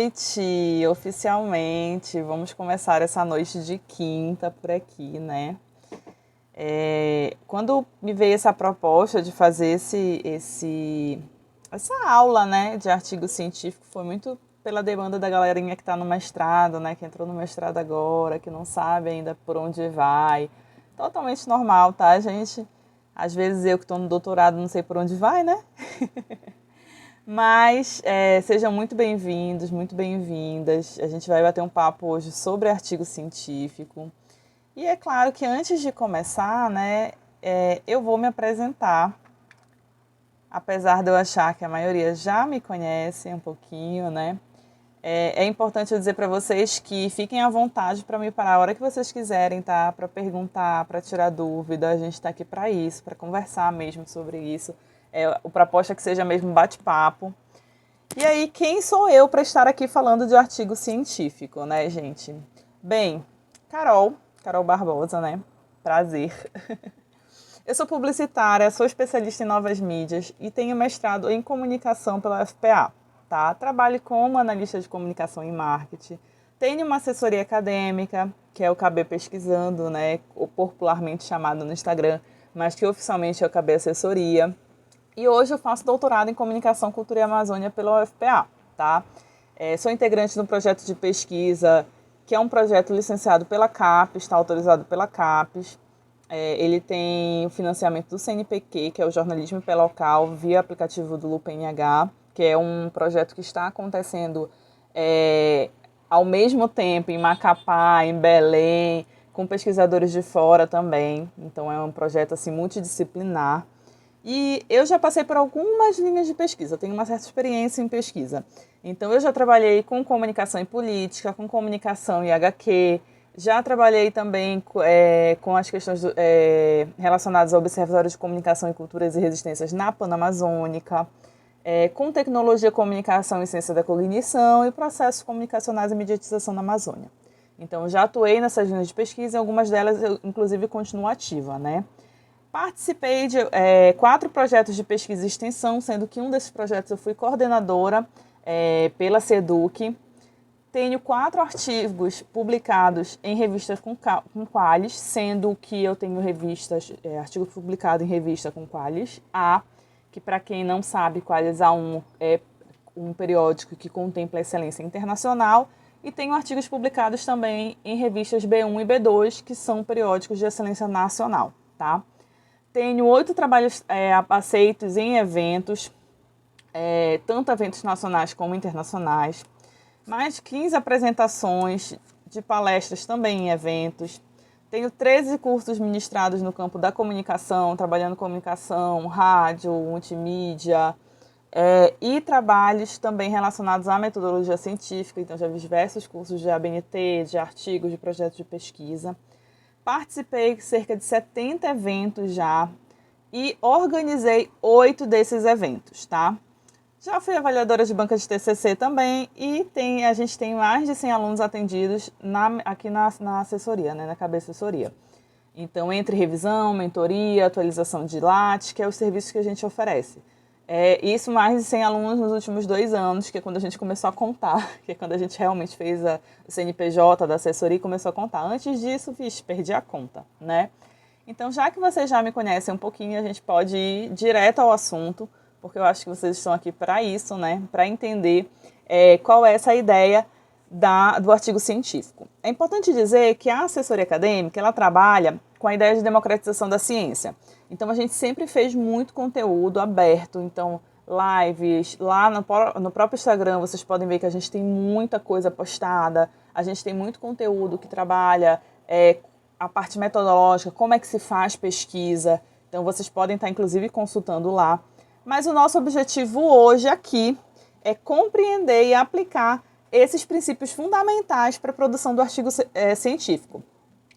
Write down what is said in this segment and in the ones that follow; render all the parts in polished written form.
noite, oficialmente. Vamos começar essa noite de quinta por aqui, né? Quando me veio essa proposta de fazer essa aula, né, de artigo científico, foi muito pela demanda da galerinha que está no mestrado, né, que entrou no mestrado agora, que não sabe ainda por onde vai. Totalmente normal, tá, gente? Às vezes eu que estou no doutorado não sei por onde vai, né? Mas sejam muito bem-vindos, muito bem-vindas. A gente vai bater um papo hoje sobre artigo científico. E é claro que antes de começar, né, eu vou me apresentar. Apesar de eu achar que a maioria já me conhece um pouquinho, né? É importante eu dizer para vocês que fiquem à vontade para me parar a hora que vocês quiserem, tá? Para perguntar, para tirar dúvida. A gente está aqui para isso, para conversar mesmo sobre isso. O proposta é que seja mesmo um bate-papo. E aí, quem sou eu para estar aqui falando de artigo científico, né, gente? Bem, Carol Barbosa, né? Prazer. Eu sou publicitária, sou especialista em novas mídias e tenho mestrado em comunicação pela UFPA, tá? Trabalho como analista de comunicação e marketing. Tenho uma assessoria acadêmica, que é o KB Pesquisando, né? Ou popularmente chamado no Instagram, mas que oficialmente é o KB Assessoria. E hoje eu faço doutorado em Comunicação, Cultura e Amazônia pela UFPA, tá? Sou integrante do projeto de pesquisa, que é um projeto licenciado pela CAPES, está autorizado pela CAPES. Ele tem o financiamento do CNPq, que é o Jornalismo Local, via aplicativo do LupenH, que é um projeto que está acontecendo ao mesmo tempo em Macapá, em Belém, com pesquisadores de fora também. Então é um projeto assim, multidisciplinar. E eu já passei por algumas linhas de pesquisa, tenho uma certa experiência em pesquisa. Então eu já trabalhei com comunicação e política, com comunicação e HQ, já trabalhei também com as questões relacionadas ao Observatório de Comunicação e Culturas e Resistências na Panamazônica, com tecnologia, comunicação e ciência da cognição e processos comunicacionais e mediatização na Amazônia. Então já atuei nessas linhas de pesquisa e algumas delas eu inclusive continuo ativa, né? Participei de 4 projetos de pesquisa e extensão, sendo que um desses projetos eu fui coordenadora pela SEDUC. Tenho 4 artigos publicados em revistas com Qualis, sendo que eu tenho artigo publicado em revista com Qualis A, que para quem não sabe, Qualis A1 é um periódico que contempla a excelência internacional, e tenho artigos publicados também em revistas B1 e B2, que são periódicos de excelência nacional, tá? Tenho 8 trabalhos aceitos em eventos, tanto eventos nacionais como internacionais. Mais 15 apresentações de palestras também em eventos. Tenho 13 cursos ministrados no campo da comunicação, trabalhando comunicação, rádio, multimídia, e trabalhos também relacionados à metodologia científica. Então, já vi diversos cursos de ABNT, de artigos, de projetos de pesquisa. Participei de cerca de 70 eventos já e organizei 8 desses eventos, tá? Já fui avaliadora de banca de TCC também e a gente tem mais de 100 alunos atendidos aqui na assessoria, né, na KB Assessoria. Então, entre revisão, mentoria, atualização de Lattes, que é os serviços que a gente oferece. Isso mais de 100 alunos nos últimos 2 anos, que é quando a gente começou a contar, que é quando a gente realmente fez o CNPJ da assessoria e começou a contar. Antes disso, perdi a conta, né? Então, já que vocês já me conhecem um pouquinho, a gente pode ir direto ao assunto, porque eu acho que vocês estão aqui para isso, né? Para entender qual é essa ideia do artigo científico. É importante dizer que a assessoria acadêmica, ela trabalha com a ideia de democratização da ciência. Então, a gente sempre fez muito conteúdo aberto, então, lives, lá no próprio Instagram, vocês podem ver que a gente tem muita coisa postada, a gente tem muito conteúdo que trabalha a parte metodológica, como é que se faz pesquisa, então vocês podem estar, inclusive, consultando lá. Mas o nosso objetivo hoje aqui é compreender e aplicar esses princípios fundamentais para a produção do artigo científico,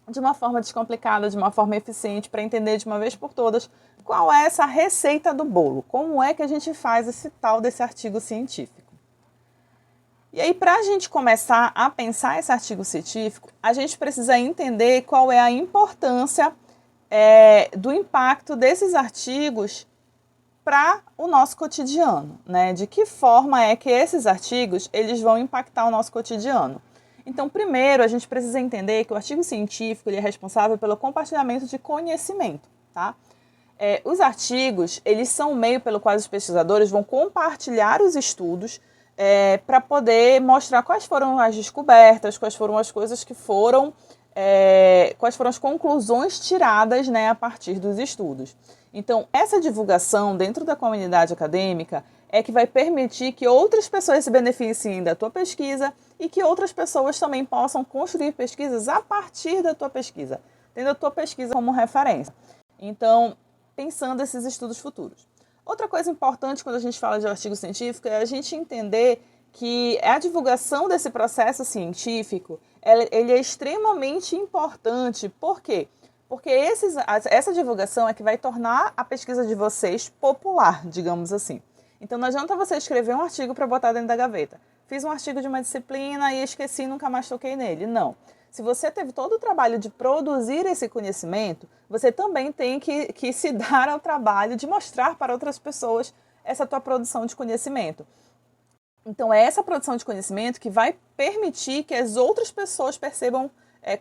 de uma forma descomplicada, de uma forma eficiente, para entender de uma vez por todas qual é essa receita do bolo, como é que a gente faz esse tal desse artigo científico. E aí, para a gente começar a pensar esse artigo científico, a gente precisa entender qual é a importância do impacto desses artigos para o nosso cotidiano, né? De que forma é que esses artigos eles vão impactar o nosso cotidiano? Então, primeiro, a gente precisa entender que o artigo científico ele é responsável pelo compartilhamento de conhecimento, tá? Os artigos, eles são o meio pelo qual os pesquisadores vão compartilhar os estudos para poder mostrar quais foram as descobertas, quais foram as coisas que foram, quais foram as conclusões tiradas, né, a partir dos estudos. Então, essa divulgação dentro da comunidade acadêmica é que vai permitir que outras pessoas se beneficiem da tua pesquisa e que outras pessoas também possam construir pesquisas a partir da tua pesquisa, tendo a tua pesquisa como referência. Então, pensando esses estudos futuros. Outra coisa importante quando a gente fala de artigo científico é a gente entender que a divulgação desse processo científico ele é extremamente importante. Por quê? Porque essa divulgação é que vai tornar a pesquisa de vocês popular, digamos assim. Então não adianta você escrever um artigo para botar dentro da gaveta. Fiz um artigo de uma disciplina e esqueci e nunca mais toquei nele. Não. Se você teve todo o trabalho de produzir esse conhecimento, você também tem que se dar ao trabalho de mostrar para outras pessoas essa tua produção de conhecimento. Então é essa produção de conhecimento que vai permitir que as outras pessoas percebam,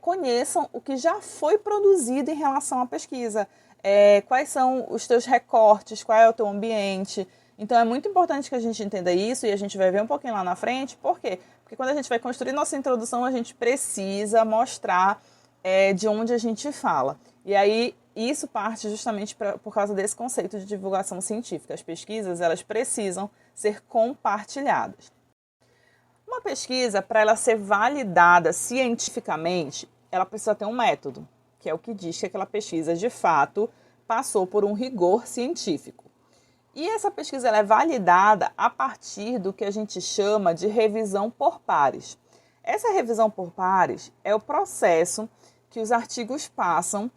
conheçam o que já foi produzido em relação à pesquisa. Quais são os teus recortes, qual é o teu ambiente. Então é muito importante que a gente entenda isso e a gente vai ver um pouquinho lá na frente. Por quê? Porque quando a gente vai construir nossa introdução, a gente precisa mostrar de onde a gente fala. E aí isso parte justamente por causa desse conceito de divulgação científica. As pesquisas, elas precisam ser compartilhadas. Uma pesquisa, para ela ser validada cientificamente, ela precisa ter um método, que é o que diz que aquela pesquisa, de fato, passou por um rigor científico. E essa pesquisa ela é validada a partir do que a gente chama de revisão por pares. Essa revisão por pares é o processo que os artigos passam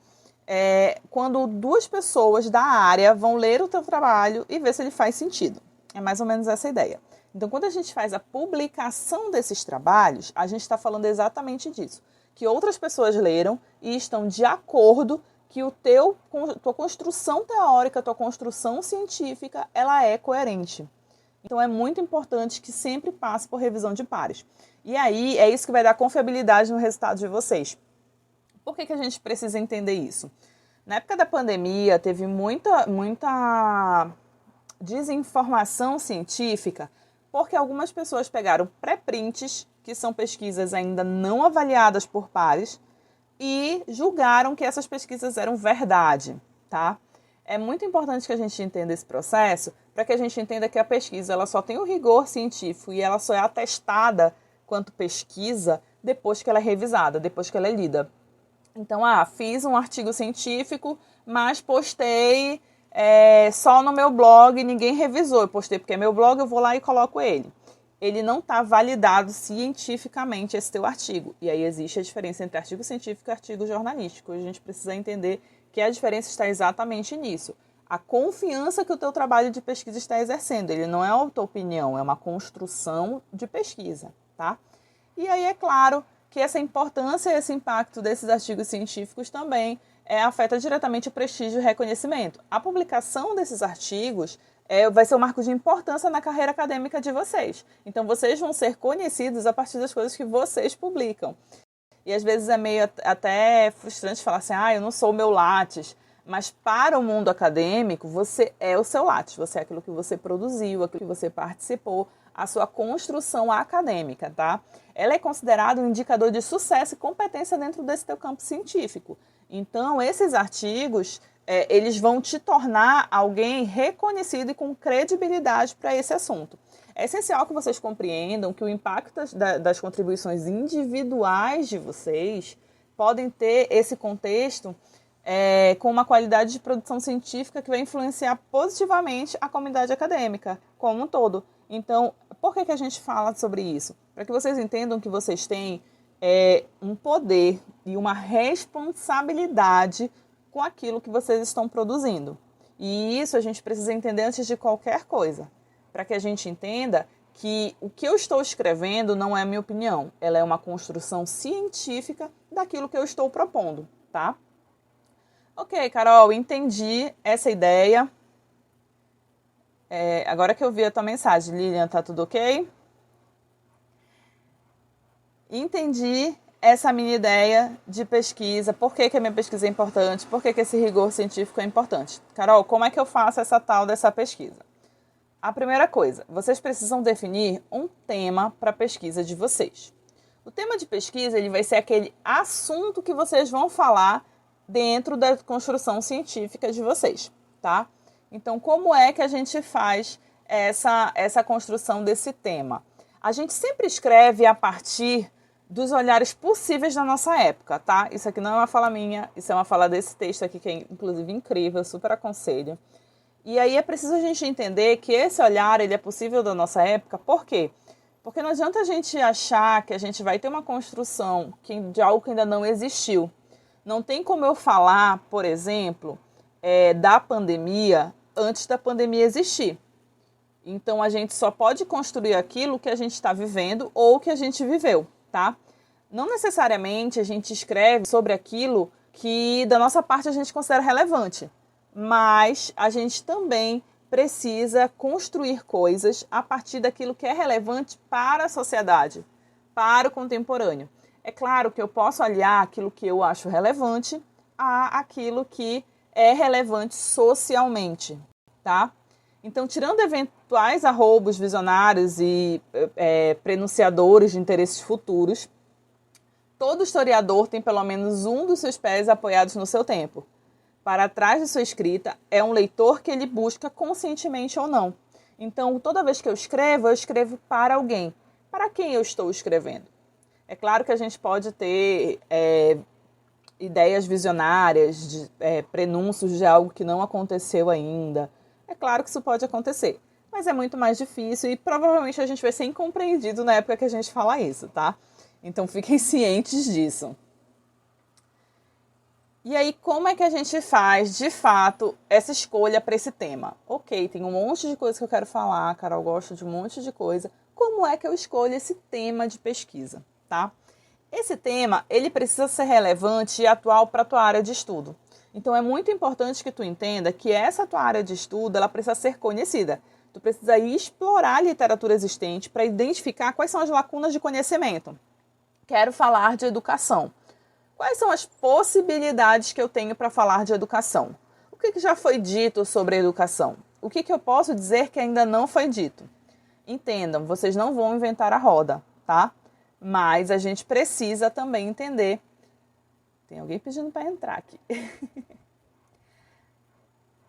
quando duas pessoas da área vão ler o teu trabalho e ver se ele faz sentido. É mais ou menos essa ideia. Então, quando a gente faz a publicação desses trabalhos, a gente está falando exatamente disso. Que outras pessoas leram e estão de acordo que tua construção teórica, tua construção científica, ela é coerente. Então, é muito importante que sempre passe por revisão de pares. E aí, é isso que vai dar confiabilidade no resultado de vocês. Por que a gente precisa entender isso? Na época da pandemia, teve muita desinformação científica, porque algumas pessoas pegaram pré-prints, que são pesquisas ainda não avaliadas por pares, e julgaram que essas pesquisas eram verdade, tá? É muito importante que a gente entenda esse processo para que a gente entenda que a pesquisa ela só tem o rigor científico e ela só é atestada quanto pesquisa depois que ela é revisada, depois que ela é lida. Então, fiz um artigo científico, mas postei só no meu blog, ninguém revisou. Eu postei porque é meu blog, eu vou lá e coloco ele. Ele não está validado cientificamente, esse teu artigo. E aí existe a diferença entre artigo científico e artigo jornalístico. A gente precisa entender que a diferença está exatamente nisso. A confiança que o teu trabalho de pesquisa está exercendo. Ele não é a tua opinião, é uma construção de pesquisa, tá? E aí é claro que essa importância e esse impacto desses artigos científicos também afeta diretamente o prestígio e o reconhecimento. A publicação desses artigos vai ser um marco de importância na carreira acadêmica de vocês. Então, vocês vão ser conhecidos a partir das coisas que vocês publicam. E, às vezes, é meio até frustrante falar assim, eu não sou o meu Lattes. Mas, para o mundo acadêmico, você é o seu Lattes. Você é aquilo que você produziu, aquilo que você participou, a sua construção acadêmica, tá? Ela é considerada um indicador de sucesso e competência dentro desse teu campo científico. Então, esses artigos eles vão te tornar alguém reconhecido e com credibilidade para esse assunto. É essencial que vocês compreendam que o impacto das contribuições individuais de vocês podem ter esse contexto com uma qualidade de produção científica que vai influenciar positivamente a comunidade acadêmica como um todo. Então, por que a gente fala sobre isso? Para que vocês entendam que vocês têm um poder e uma responsabilidade com aquilo que vocês estão produzindo. E isso a gente precisa entender antes de qualquer coisa, para que a gente entenda que o que eu estou escrevendo não é a minha opinião, ela é uma construção científica daquilo que eu estou propondo, tá? Ok, Carol, entendi essa ideia. Agora que eu vi a tua mensagem, Lilian, tá tudo ok? Entendi essa minha ideia de pesquisa, por que a minha pesquisa é importante, por que esse rigor científico é importante. Carol, como é que eu faço essa tal dessa pesquisa? A primeira coisa, vocês precisam definir um tema para a pesquisa de vocês. O tema de pesquisa ele vai ser aquele assunto que vocês vão falar dentro da construção científica de vocês, tá? Então, como é que a gente faz essa construção desse tema? A gente sempre escreve a partir dos olhares possíveis da nossa época, tá? Isso aqui não é uma fala minha, isso é uma fala desse texto aqui, que é inclusive incrível, eu super aconselho. E aí é preciso a gente entender que esse olhar ele é possível da nossa época, por quê? Porque não adianta a gente achar que a gente vai ter uma construção de algo que ainda não existiu. Não tem como eu falar, por exemplo, da pandemia antes da pandemia existir. Então a gente só pode construir aquilo que a gente está vivendo ou que a gente viveu, tá? Não necessariamente a gente escreve sobre aquilo que da nossa parte a gente considera relevante, mas a gente também precisa construir coisas a partir daquilo que é relevante para a sociedade, para o contemporâneo. É claro que eu posso aliar aquilo que eu acho relevante a aquilo que é relevante socialmente, tá? Então, tirando eventuais arroubos visionários e prenunciadores de interesses futuros, todo historiador tem pelo menos um dos seus pés apoiados no seu tempo. Para trás de sua escrita é um leitor que ele busca conscientemente ou não. Então, toda vez que eu escrevo para alguém. Para quem eu estou escrevendo? É claro que a gente pode ter ideias visionárias, prenúncios de algo que não aconteceu ainda. É claro que isso pode acontecer, mas é muito mais difícil e provavelmente a gente vai ser incompreendido na época que a gente fala isso, tá? Então fiquem cientes disso. E aí, como é que a gente faz, de fato, essa escolha para esse tema? Ok, tem um monte de coisa que eu quero falar, Carol gosta de um monte de coisa. Como é que eu escolho esse tema de pesquisa, tá? Esse tema, ele precisa ser relevante e atual para a tua área de estudo. Então, é muito importante que tu entenda que essa tua área de estudo, ela precisa ser conhecida. Tu precisa explorar a literatura existente para identificar quais são as lacunas de conhecimento. Quero falar de educação. Quais são as possibilidades que eu tenho para falar de educação? O que já foi dito sobre a educação? O que eu posso dizer que ainda não foi dito? Entendam, vocês não vão inventar a roda, tá? Mas a gente precisa também entender. Tem alguém pedindo para entrar aqui.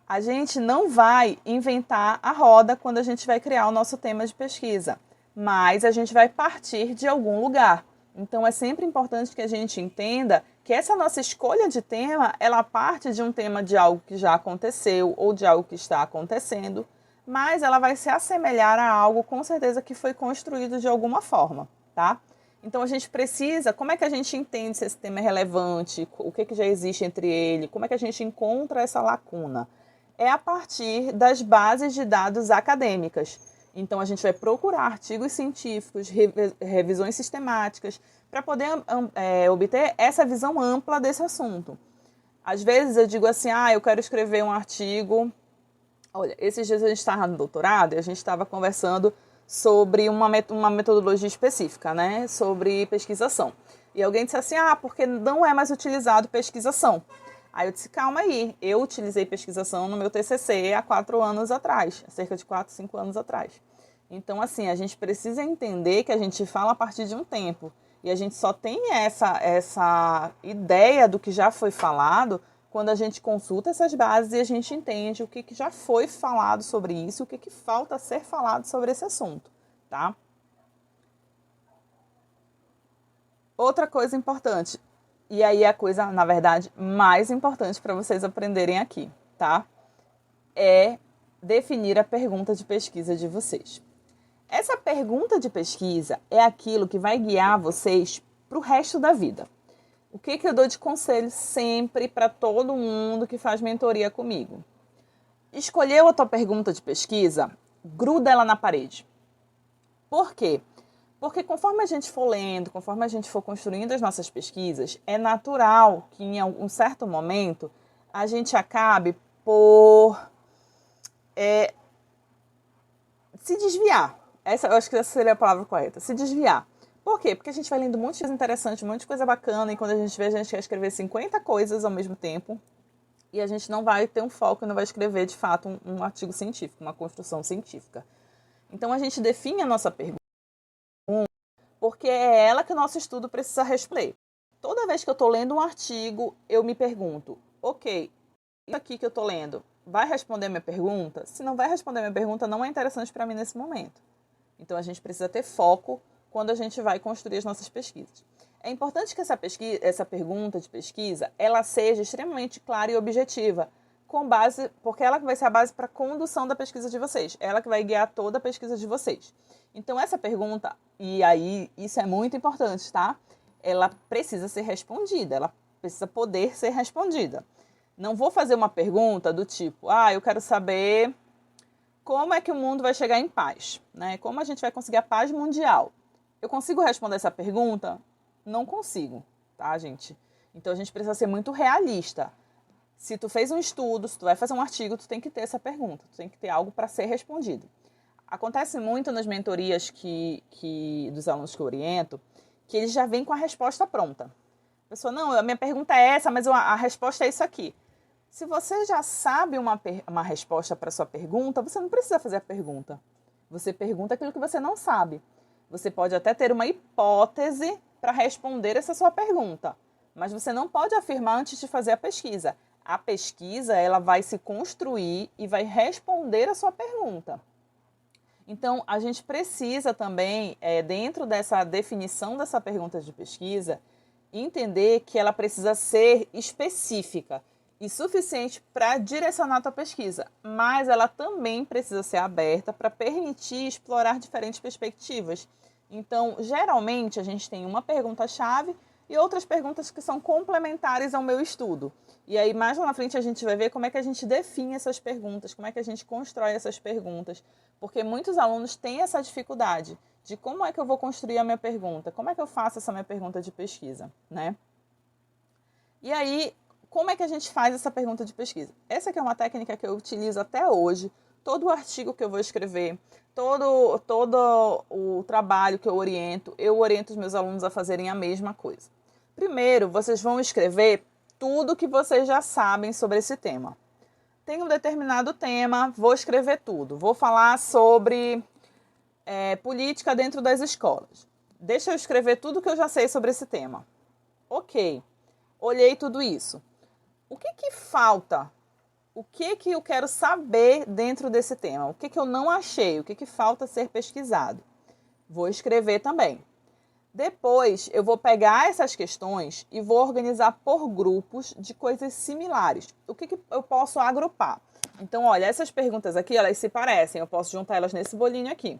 A gente não vai inventar a roda quando a gente vai criar o nosso tema de pesquisa, mas a gente vai partir de algum lugar. Então é sempre importante que a gente entenda que essa nossa escolha de tema, ela parte de um tema de algo que já aconteceu ou de algo que está acontecendo, mas ela vai se assemelhar a algo com certeza que foi construído de alguma forma, tá? Então a gente precisa, como é que a gente entende se esse tema é relevante, o que já existe entre ele, como é que a gente encontra essa lacuna? É a partir das bases de dados acadêmicas. Então a gente vai procurar artigos científicos, revisões sistemáticas, para poder obter essa visão ampla desse assunto. Às vezes eu digo assim, eu quero escrever um artigo. Olha, esses dias a gente estava no doutorado e a gente estava conversando sobre uma metodologia específica, né? Sobre pesquisação. E alguém disse assim, porque não é mais utilizado pesquisação. Aí eu disse, calma aí, eu utilizei pesquisação no meu TCC há 4 anos atrás, cerca de 4, 5 anos atrás. Então, assim, a gente precisa entender que a gente fala a partir de um tempo. E a gente só tem essa ideia do que já foi falado quando a gente consulta essas bases e a gente entende o que já foi falado sobre isso, o que falta ser falado sobre esse assunto, tá? Outra coisa importante, e aí é a coisa, na verdade, mais importante para vocês aprenderem aqui, tá? É definir a pergunta de pesquisa de vocês. Essa pergunta de pesquisa é aquilo que vai guiar vocês para o resto da vida. O que eu dou de conselho sempre para todo mundo que faz mentoria comigo? Escolheu a tua pergunta de pesquisa? Gruda ela na parede. Por quê? Porque conforme a gente for lendo, conforme a gente for construindo as nossas pesquisas, é natural que em algum certo momento a gente acabe por se desviar. Eu acho que essa seria a palavra correta. Se desviar. Por quê? Porque a gente vai lendo um monte de coisa interessante, um monte de coisa bacana, e quando a gente vê, a gente quer escrever 50 coisas ao mesmo tempo, e a gente não vai ter um foco e não vai escrever, de fato, um artigo científico, uma construção científica. Então, a gente define a nossa pergunta, porque é ela que o nosso estudo precisa responder. Toda vez que eu estou lendo um artigo, eu me pergunto, ok, isso aqui que eu estou lendo vai responder minha pergunta? Se não vai responder minha pergunta, não é interessante para mim nesse momento. Então, a gente precisa ter foco quando a gente vai construir as nossas pesquisas. É importante que essa pergunta de pesquisa ela seja extremamente clara e objetiva, porque ela vai ser a base para a condução da pesquisa de vocês, ela que vai guiar toda a pesquisa de vocês. Então, essa pergunta, e aí isso é muito importante, tá? Ela precisa ser respondida, ela precisa poder ser respondida. Não vou fazer uma pergunta do tipo, eu quero saber como é que o mundo vai chegar em paz, né? Como a gente vai conseguir a paz mundial? Eu consigo responder essa pergunta? Não consigo, tá, gente? Então, a gente precisa ser muito realista. Se tu fez um estudo, se tu vai fazer um artigo, tu tem que ter essa pergunta, tu tem que ter algo para ser respondido. Acontece muito nas mentorias dos alunos que eu oriento, que eles já vêm com a resposta pronta. A pessoa, não, a minha pergunta é essa, mas a resposta é isso aqui. Se você já sabe uma resposta para a sua pergunta, você não precisa fazer a pergunta. Você pergunta aquilo que você não sabe. Você pode até ter uma hipótese para responder essa sua pergunta, mas você não pode afirmar antes de fazer a pesquisa. A pesquisa ela vai se construir e vai responder a sua pergunta. Então, a gente precisa também, dentro dessa definição dessa pergunta de pesquisa, entender que ela precisa ser específica e suficiente para direcionar a tua pesquisa, mas ela também precisa ser aberta para permitir explorar diferentes perspectivas. Então, geralmente, a gente tem uma pergunta-chave e outras perguntas que são complementares ao meu estudo. E aí, mais lá na frente, a gente vai ver como é que a gente define essas perguntas, como é que a gente constrói essas perguntas, porque muitos alunos têm essa dificuldade de como é que eu vou construir a minha pergunta, como é que eu faço essa minha pergunta de pesquisa, né? E aí, como é que a gente faz essa pergunta de pesquisa? Essa aqui é uma técnica que eu utilizo até hoje. Todo artigo que eu vou escrever, todo o trabalho que eu oriento os meus alunos a fazerem a mesma coisa. Primeiro, vocês vão escrever tudo que vocês já sabem sobre esse tema. Tem um determinado tema, vou escrever tudo. Vou falar sobre política dentro das escolas. Deixa eu escrever tudo que eu já sei sobre esse tema. Ok, olhei tudo isso. O que falta? O que eu quero saber dentro desse tema? O que eu não achei? O que falta ser pesquisado? Vou escrever também. Depois, eu vou pegar essas questões e vou organizar por grupos de coisas similares. O que eu posso agrupar? Então, olha, essas perguntas aqui, elas se parecem. Eu posso juntar elas nesse bolinho aqui.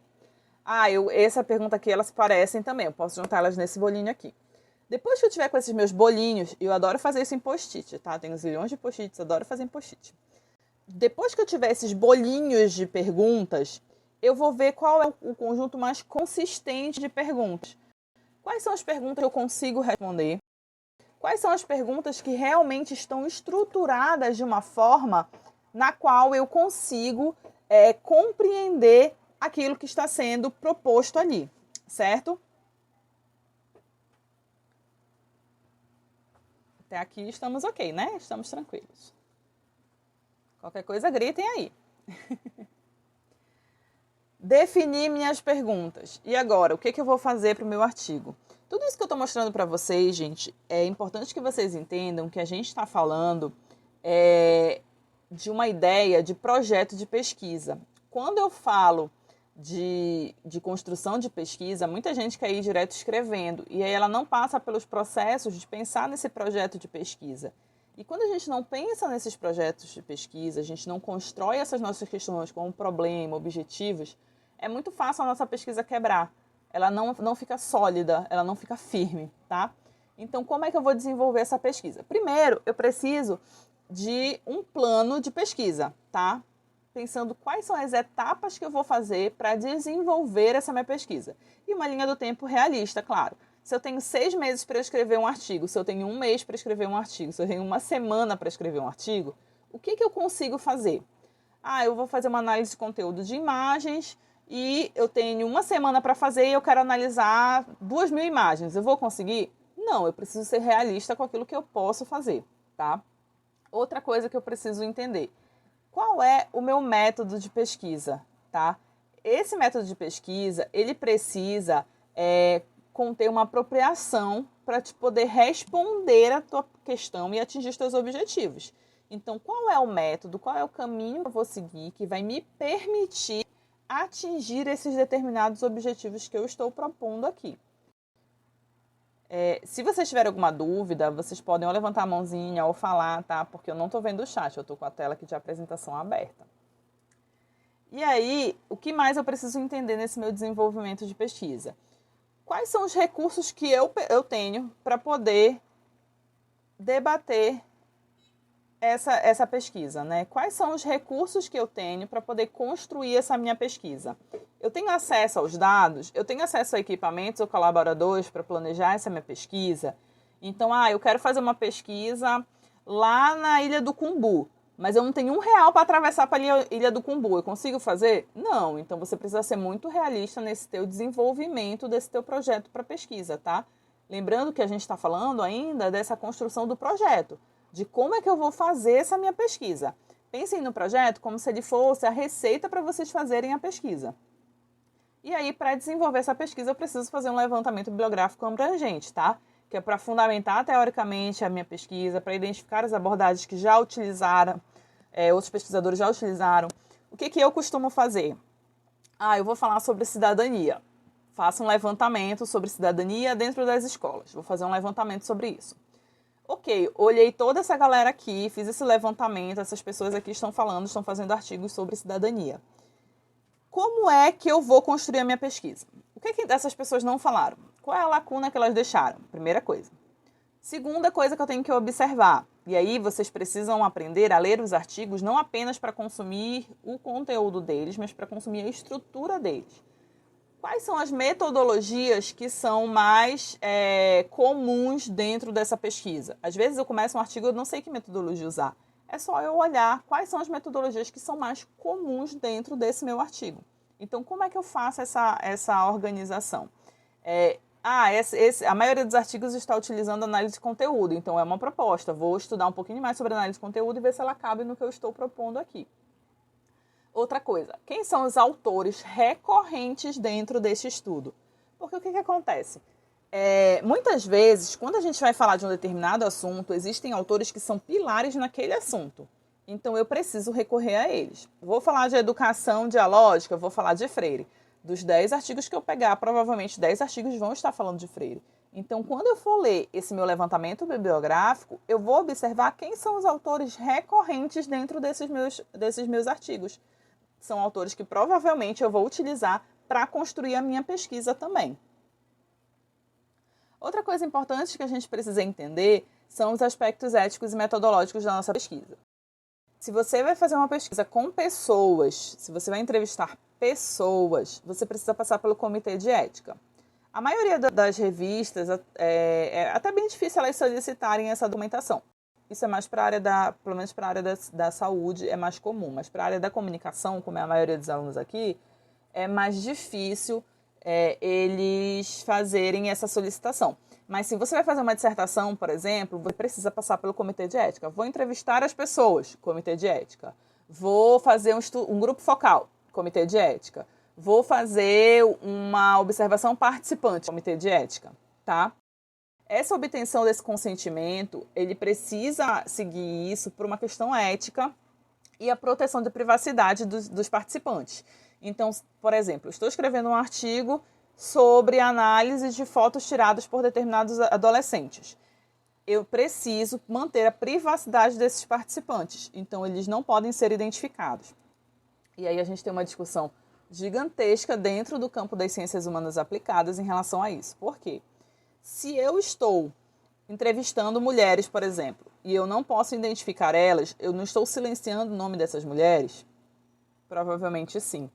Essa pergunta aqui, elas se parecem também. Eu posso juntar elas nesse bolinho aqui. Depois que eu tiver com esses meus bolinhos, eu adoro fazer isso em post-it, tá? Tenho zilhões de post-its, adoro fazer em post-it. Depois que eu tiver esses bolinhos de perguntas, eu vou ver qual é o conjunto mais consistente de perguntas. Quais são as perguntas que eu consigo responder? Quais são as perguntas que realmente estão estruturadas de uma forma na qual eu consigo compreender aquilo que está sendo proposto ali, certo? Até aqui estamos ok, né? Estamos tranquilos. Qualquer coisa, gritem aí. Definir minhas perguntas. E agora, o que eu vou fazer para o meu artigo? Tudo isso que eu estou mostrando para vocês, gente, é importante que vocês entendam que a gente está falando de uma ideia de projeto de pesquisa. Quando eu falo de construção de pesquisa, muita gente quer ir direto escrevendo, e aí ela não passa pelos processos de pensar nesse projeto de pesquisa. E quando a gente não pensa nesses projetos de pesquisa, a gente não constrói essas nossas questões como problema, objetivos, é muito fácil a nossa pesquisa quebrar. Ela não fica sólida, ela não fica firme, tá? Então, como é que eu vou desenvolver essa pesquisa? Primeiro, eu preciso de um plano de pesquisa, tá? Pensando quais são as etapas que eu vou fazer para desenvolver essa minha pesquisa. E uma linha do tempo realista, claro. Se eu tenho 6 meses para escrever um artigo, se eu tenho 1 mês para escrever um artigo, se eu tenho 1 semana para escrever um artigo, o que eu consigo fazer? Eu vou fazer uma análise de conteúdo de imagens e eu tenho uma semana para fazer e eu quero analisar 2.000 imagens. Eu vou conseguir? Não, eu preciso ser realista com aquilo que eu posso fazer, tá? Outra coisa que eu preciso entender. Qual é o meu método de pesquisa, tá? Esse método de pesquisa, ele precisa conter uma apropriação para te poder responder a tua questão e atingir os teus objetivos. Então, qual é o método, qual é o caminho que eu vou seguir que vai me permitir atingir esses determinados objetivos que eu estou propondo aqui? Se vocês tiverem alguma dúvida, vocês podem ou levantar a mãozinha ou falar, tá? Porque eu não estou vendo o chat, eu estou com a tela aqui de apresentação aberta. E aí, o que mais eu preciso entender nesse meu desenvolvimento de pesquisa? Quais são os recursos que eu tenho para poder debater essa pesquisa, né? Quais são os recursos que eu tenho para poder construir essa minha pesquisa? Eu tenho acesso aos dados, eu tenho acesso a equipamentos ou colaboradores para planejar essa minha pesquisa. Então, eu quero fazer uma pesquisa lá na Ilha do Cumbu, mas eu não tenho R$1 para atravessar para a Ilha do Cumbu. Eu consigo fazer? Não. Então, você precisa ser muito realista nesse teu desenvolvimento desse teu projeto para pesquisa, tá? Lembrando que a gente está falando ainda dessa construção do projeto, de como é que eu vou fazer essa minha pesquisa. Pensem no projeto como se ele fosse a receita para vocês fazerem a pesquisa. E aí, para desenvolver essa pesquisa, eu preciso fazer um levantamento bibliográfico abrangente, tá? Que é para fundamentar teoricamente a minha pesquisa, para identificar as abordagens que já utilizaram, outros pesquisadores já utilizaram. O que eu costumo fazer? Eu vou falar sobre cidadania. Faço um levantamento sobre cidadania dentro das escolas. Vou fazer um levantamento sobre isso. Ok, olhei toda essa galera aqui, fiz esse levantamento, essas pessoas aqui estão fazendo artigos sobre cidadania. Como é que eu vou construir a minha pesquisa? O que essas pessoas não falaram? Qual é a lacuna que elas deixaram? Primeira coisa. Segunda coisa que eu tenho que observar. E aí vocês precisam aprender a ler os artigos não apenas para consumir o conteúdo deles, mas para consumir a estrutura deles. Quais são as metodologias que são mais comuns dentro dessa pesquisa? Às vezes eu começo um artigo e eu não sei que metodologia usar. É só eu olhar quais são as metodologias que são mais comuns dentro desse meu artigo. Então, como é que eu faço essa organização? A maioria dos artigos está utilizando análise de conteúdo, então é uma proposta. Vou estudar um pouquinho mais sobre análise de conteúdo e ver se ela cabe no que eu estou propondo aqui. Outra coisa, quem são os autores recorrentes dentro desse estudo? Porque o que acontece? Muitas vezes, quando a gente vai falar de um determinado assunto, existem autores que são pilares naquele assunto. Então, eu preciso recorrer a eles. Vou falar de educação dialógica, vou falar de Freire. Dos 10 artigos que eu pegar, provavelmente 10 artigos vão estar falando de Freire. Então, quando eu for ler esse meu levantamento bibliográfico, eu vou observar quem são os autores recorrentes dentro desses meus artigos. São autores que provavelmente eu vou utilizar para construir a minha pesquisa também. Outra coisa importante que a gente precisa entender são os aspectos éticos e metodológicos da nossa pesquisa. Se você vai fazer uma pesquisa com pessoas, se você vai entrevistar pessoas, você precisa passar pelo comitê de ética. A maioria das revistas, é até bem difícil elas solicitarem essa documentação. Isso é mais para a área pelo menos para a área da saúde, é mais comum. Mas para a área da comunicação, como é a maioria dos alunos aqui, é mais difícil eles fazerem essa solicitação. Mas se você vai fazer uma dissertação, por exemplo, você precisa passar pelo comitê de ética. Vou entrevistar as pessoas, comitê de ética. Vou fazer um grupo focal, comitê de ética. Vou fazer uma observação participante, comitê de ética, tá? Essa obtenção desse consentimento, ele precisa seguir isso por uma questão ética e a proteção da privacidade dos participantes. Então, por exemplo, estou escrevendo um artigo sobre análise de fotos tiradas por determinados adolescentes. Eu preciso manter a privacidade desses participantes, então eles não podem ser identificados. E aí a gente tem uma discussão gigantesca dentro do campo das ciências humanas aplicadas em relação a isso. Por quê? Se eu estou entrevistando mulheres, por exemplo, e eu não posso identificar elas, eu não estou silenciando o nome dessas mulheres? Provavelmente sim.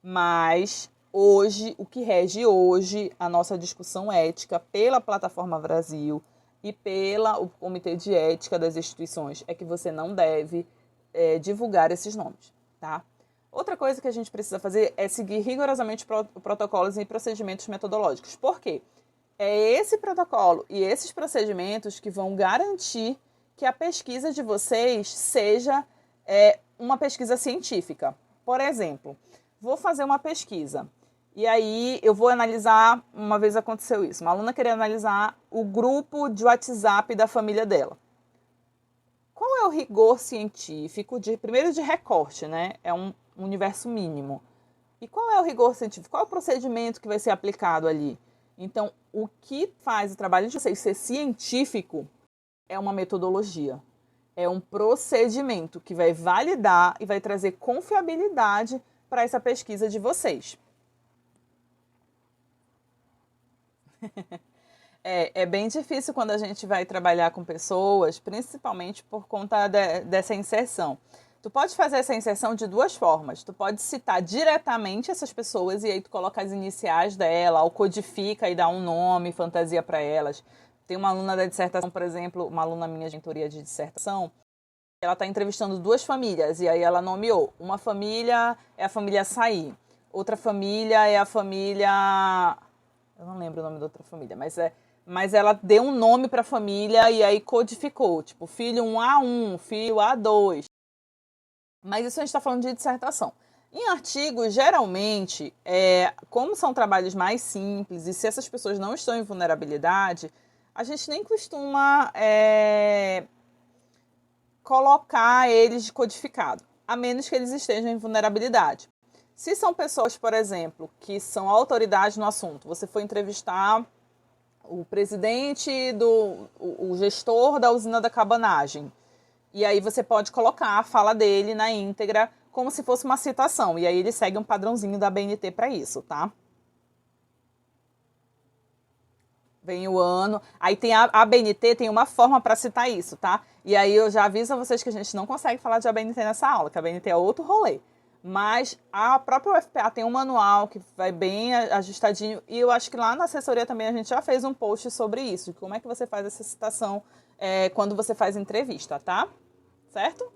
Mas hoje, o que rege hoje a nossa discussão ética pela Plataforma Brasil e pelo Comitê de Ética das instituições é que você não deve divulgar esses nomes, tá? Outra coisa que a gente precisa fazer é seguir rigorosamente protocolos e procedimentos metodológicos. Por quê? É esse protocolo e esses procedimentos que vão garantir que a pesquisa de vocês seja uma pesquisa científica. Por exemplo, vou fazer uma pesquisa e aí eu vou analisar, uma vez aconteceu isso, uma aluna queria analisar o grupo de WhatsApp da família dela. Qual é o rigor científico, primeiro de recorte, né? É um universo mínimo. E qual é o rigor científico? Qual é o procedimento que vai ser aplicado ali? Então, o que faz o trabalho de vocês ser científico é uma metodologia. É um procedimento que vai validar e vai trazer confiabilidade para essa pesquisa de vocês. É bem difícil quando a gente vai trabalhar com pessoas, principalmente por conta dessa inserção. Tu pode fazer essa inserção de duas formas. Tu pode citar diretamente essas pessoas e aí tu coloca as iniciais dela, ou codifica e dá um nome, fantasia para elas. Tem uma aluna da dissertação, por exemplo, uma aluna minha de mentoria de dissertação, ela está entrevistando duas famílias e aí ela nomeou. Uma família é a família Açaí, outra família é a família... Eu não lembro o nome da outra família, mas ela deu um nome para a família e aí codificou, tipo, filho 1A1, filho A2. Mas isso a gente está falando de dissertação. Em artigos, geralmente, como são trabalhos mais simples e se essas pessoas não estão em vulnerabilidade, a gente nem costuma colocar eles codificado, a menos que eles estejam em vulnerabilidade. Se são pessoas, por exemplo, que são autoridades no assunto, você foi entrevistar o presidente, o gestor da usina da cabanagem, e aí você pode colocar a fala dele na íntegra como se fosse uma citação. E aí ele segue um padrãozinho da ABNT para isso, tá? Vem o ano. Aí tem a ABNT, tem uma forma para citar isso, tá? E aí eu já aviso a vocês que a gente não consegue falar de ABNT nessa aula, que a ABNT é outro rolê. Mas a própria UFPA tem um manual que vai bem ajustadinho. E eu acho que lá na assessoria também a gente já fez um post sobre isso. Como é que você faz essa citação quando você faz entrevista, tá? Certo?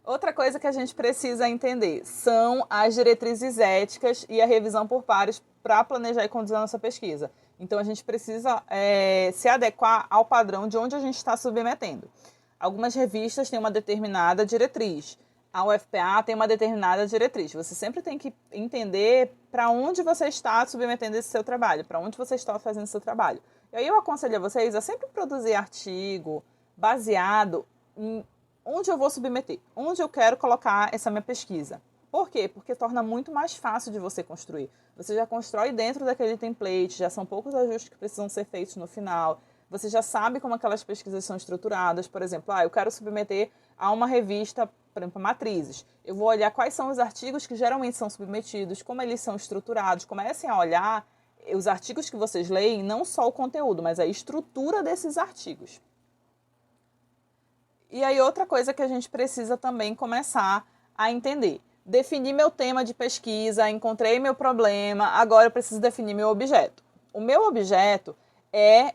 Outra coisa que a gente precisa entender são as diretrizes éticas e a revisão por pares para planejar e conduzir a nossa pesquisa. Então, a gente precisa se adequar ao padrão de onde a gente está submetendo. Algumas revistas têm uma determinada diretriz. A UFPA tem uma determinada diretriz. Você sempre tem que entender para onde você está submetendo esse seu trabalho, para onde você está fazendo esse seu trabalho. E aí eu aconselho a vocês a sempre produzir artigo baseado em onde eu vou submeter, onde eu quero colocar essa minha pesquisa. Por quê? Porque torna muito mais fácil de você construir. Você já constrói dentro daquele template, já são poucos ajustes que precisam ser feitos no final. Você já sabe como aquelas pesquisas são estruturadas. Por exemplo, eu quero submeter a uma revista, por exemplo, Matrizes. Eu vou olhar quais são os artigos que geralmente são submetidos, como eles são estruturados. Comecem a olhar os artigos que vocês leem, não só o conteúdo, mas a estrutura desses artigos. E aí outra coisa que a gente precisa também começar a entender. Defini meu tema de pesquisa, encontrei meu problema, agora eu preciso definir meu objeto. O meu objeto é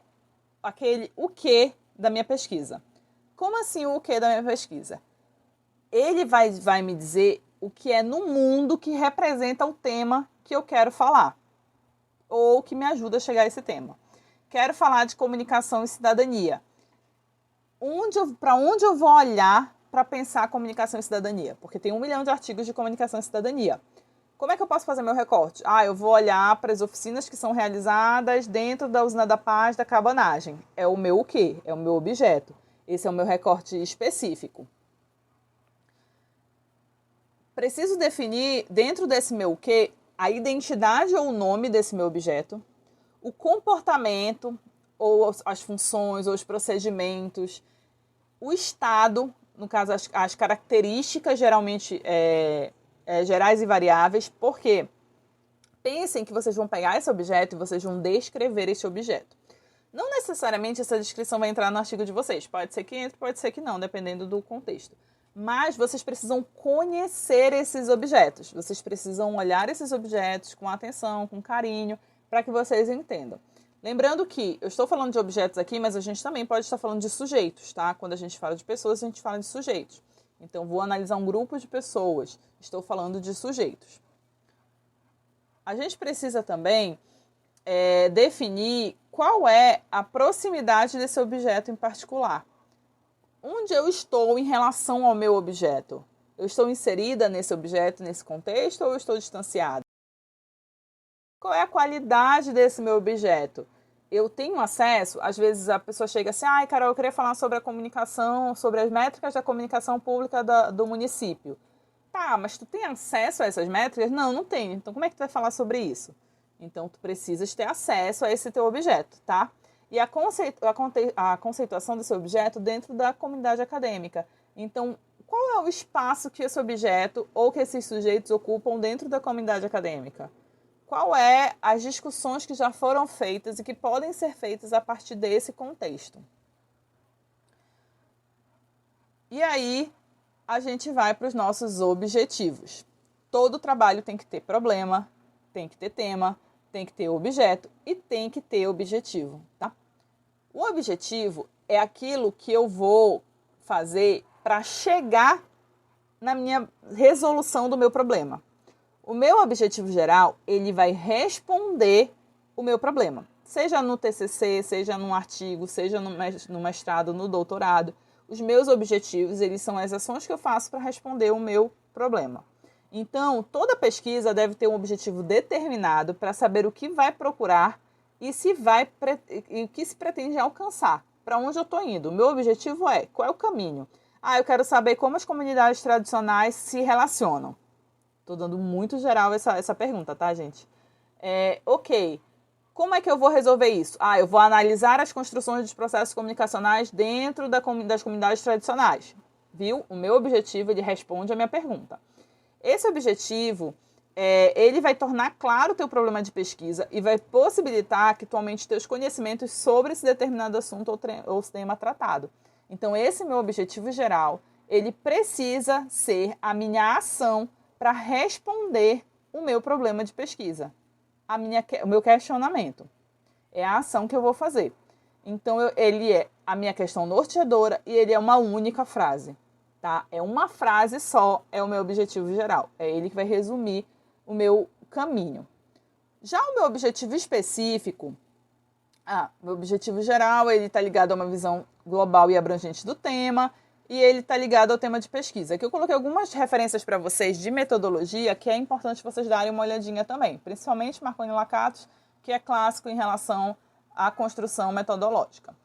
o que da minha pesquisa. Como assim o que da minha pesquisa? Ele vai me dizer o que é no mundo que representa o tema que eu quero falar, ou que me ajuda a chegar a esse tema. Quero falar de comunicação e cidadania. Para onde eu vou olhar para pensar comunicação e cidadania? Porque tem 1 milhão de artigos de comunicação e cidadania. Como é que eu posso fazer meu recorte? Eu vou olhar para as oficinas que são realizadas dentro da usina da Paz da cabanagem. É o meu o quê? É o meu objeto. Esse é o meu recorte específico. Preciso definir, dentro desse meu o quê, a identidade ou o nome desse meu objeto, o comportamento, ou as funções, ou os procedimentos, o estado, no caso, as características geralmente gerais e variáveis, porque pensem que vocês vão pegar esse objeto e vocês vão descrever esse objeto. Não necessariamente essa descrição vai entrar no artigo de vocês. Pode ser que entre, pode ser que não, dependendo do contexto. Mas vocês precisam conhecer esses objetos. Vocês precisam olhar esses objetos com atenção, com carinho, para que vocês entendam. Lembrando que eu estou falando de objetos aqui, mas a gente também pode estar falando de sujeitos, tá? Quando a gente fala de pessoas, a gente fala de sujeitos. Então, vou analisar um grupo de pessoas. Estou falando de sujeitos. A gente precisa também definir qual é a proximidade desse objeto em particular. Onde eu estou em relação ao meu objeto? Eu estou inserida nesse objeto, nesse contexto, ou eu estou distanciada? Qual é a qualidade desse meu objeto? Eu tenho acesso, às vezes a pessoa chega assim, ai, Carol, eu queria falar sobre a comunicação, sobre as métricas da comunicação pública do município. Tá, mas tu tem acesso a essas métricas? Não, não tenho. Então, como é que tu vai falar sobre isso? Então, tu precisas ter acesso a esse teu objeto, tá? E a conceituação desse objeto dentro da comunidade acadêmica. Então, qual é o espaço que esse objeto ou que esses sujeitos ocupam dentro da comunidade acadêmica? Qual é as discussões que já foram feitas e que podem ser feitas a partir desse contexto? E aí, a gente vai para os nossos objetivos. Todo trabalho tem que ter problema, tem que ter tema, tem que ter objeto e tem que ter objetivo, tá? O objetivo é aquilo que eu vou fazer para chegar na minha resolução do meu problema. O meu objetivo geral, ele vai responder o meu problema. Seja no TCC, seja num artigo, seja no mestrado, no doutorado. Os meus objetivos, eles são as ações que eu faço para responder o meu problema. Então, toda pesquisa deve ter um objetivo determinado para saber o que vai procurar e o que se pretende alcançar, para onde eu estou indo. O meu objetivo é, qual é o caminho? Eu quero saber como as comunidades tradicionais se relacionam. Estou dando muito geral essa pergunta, tá, gente? Ok. Como é que eu vou resolver isso? Eu vou analisar as construções dos processos comunicacionais dentro das comunidades tradicionais. Viu? O meu objetivo, ele responde a minha pergunta. Esse objetivo, ele vai tornar claro o teu problema de pesquisa e vai possibilitar que tu aumente teus conhecimentos sobre esse determinado assunto ou tema tratado. Então, esse meu objetivo geral, ele precisa ser a minha ação para responder o meu problema de pesquisa, o meu questionamento. É a ação que eu vou fazer. Então, ele é a minha questão norteadora e ele é uma única frase. Tá? É uma frase só, é o meu objetivo geral. É ele que vai resumir o meu caminho. Já o meu objetivo específico, meu objetivo geral, ele está ligado a uma visão global e abrangente do tema, e ele está ligado ao tema de pesquisa. Aqui eu coloquei algumas referências para vocês de metodologia que é importante vocês darem uma olhadinha também, principalmente Marconi Lakatos, que é clássico em relação à construção metodológica.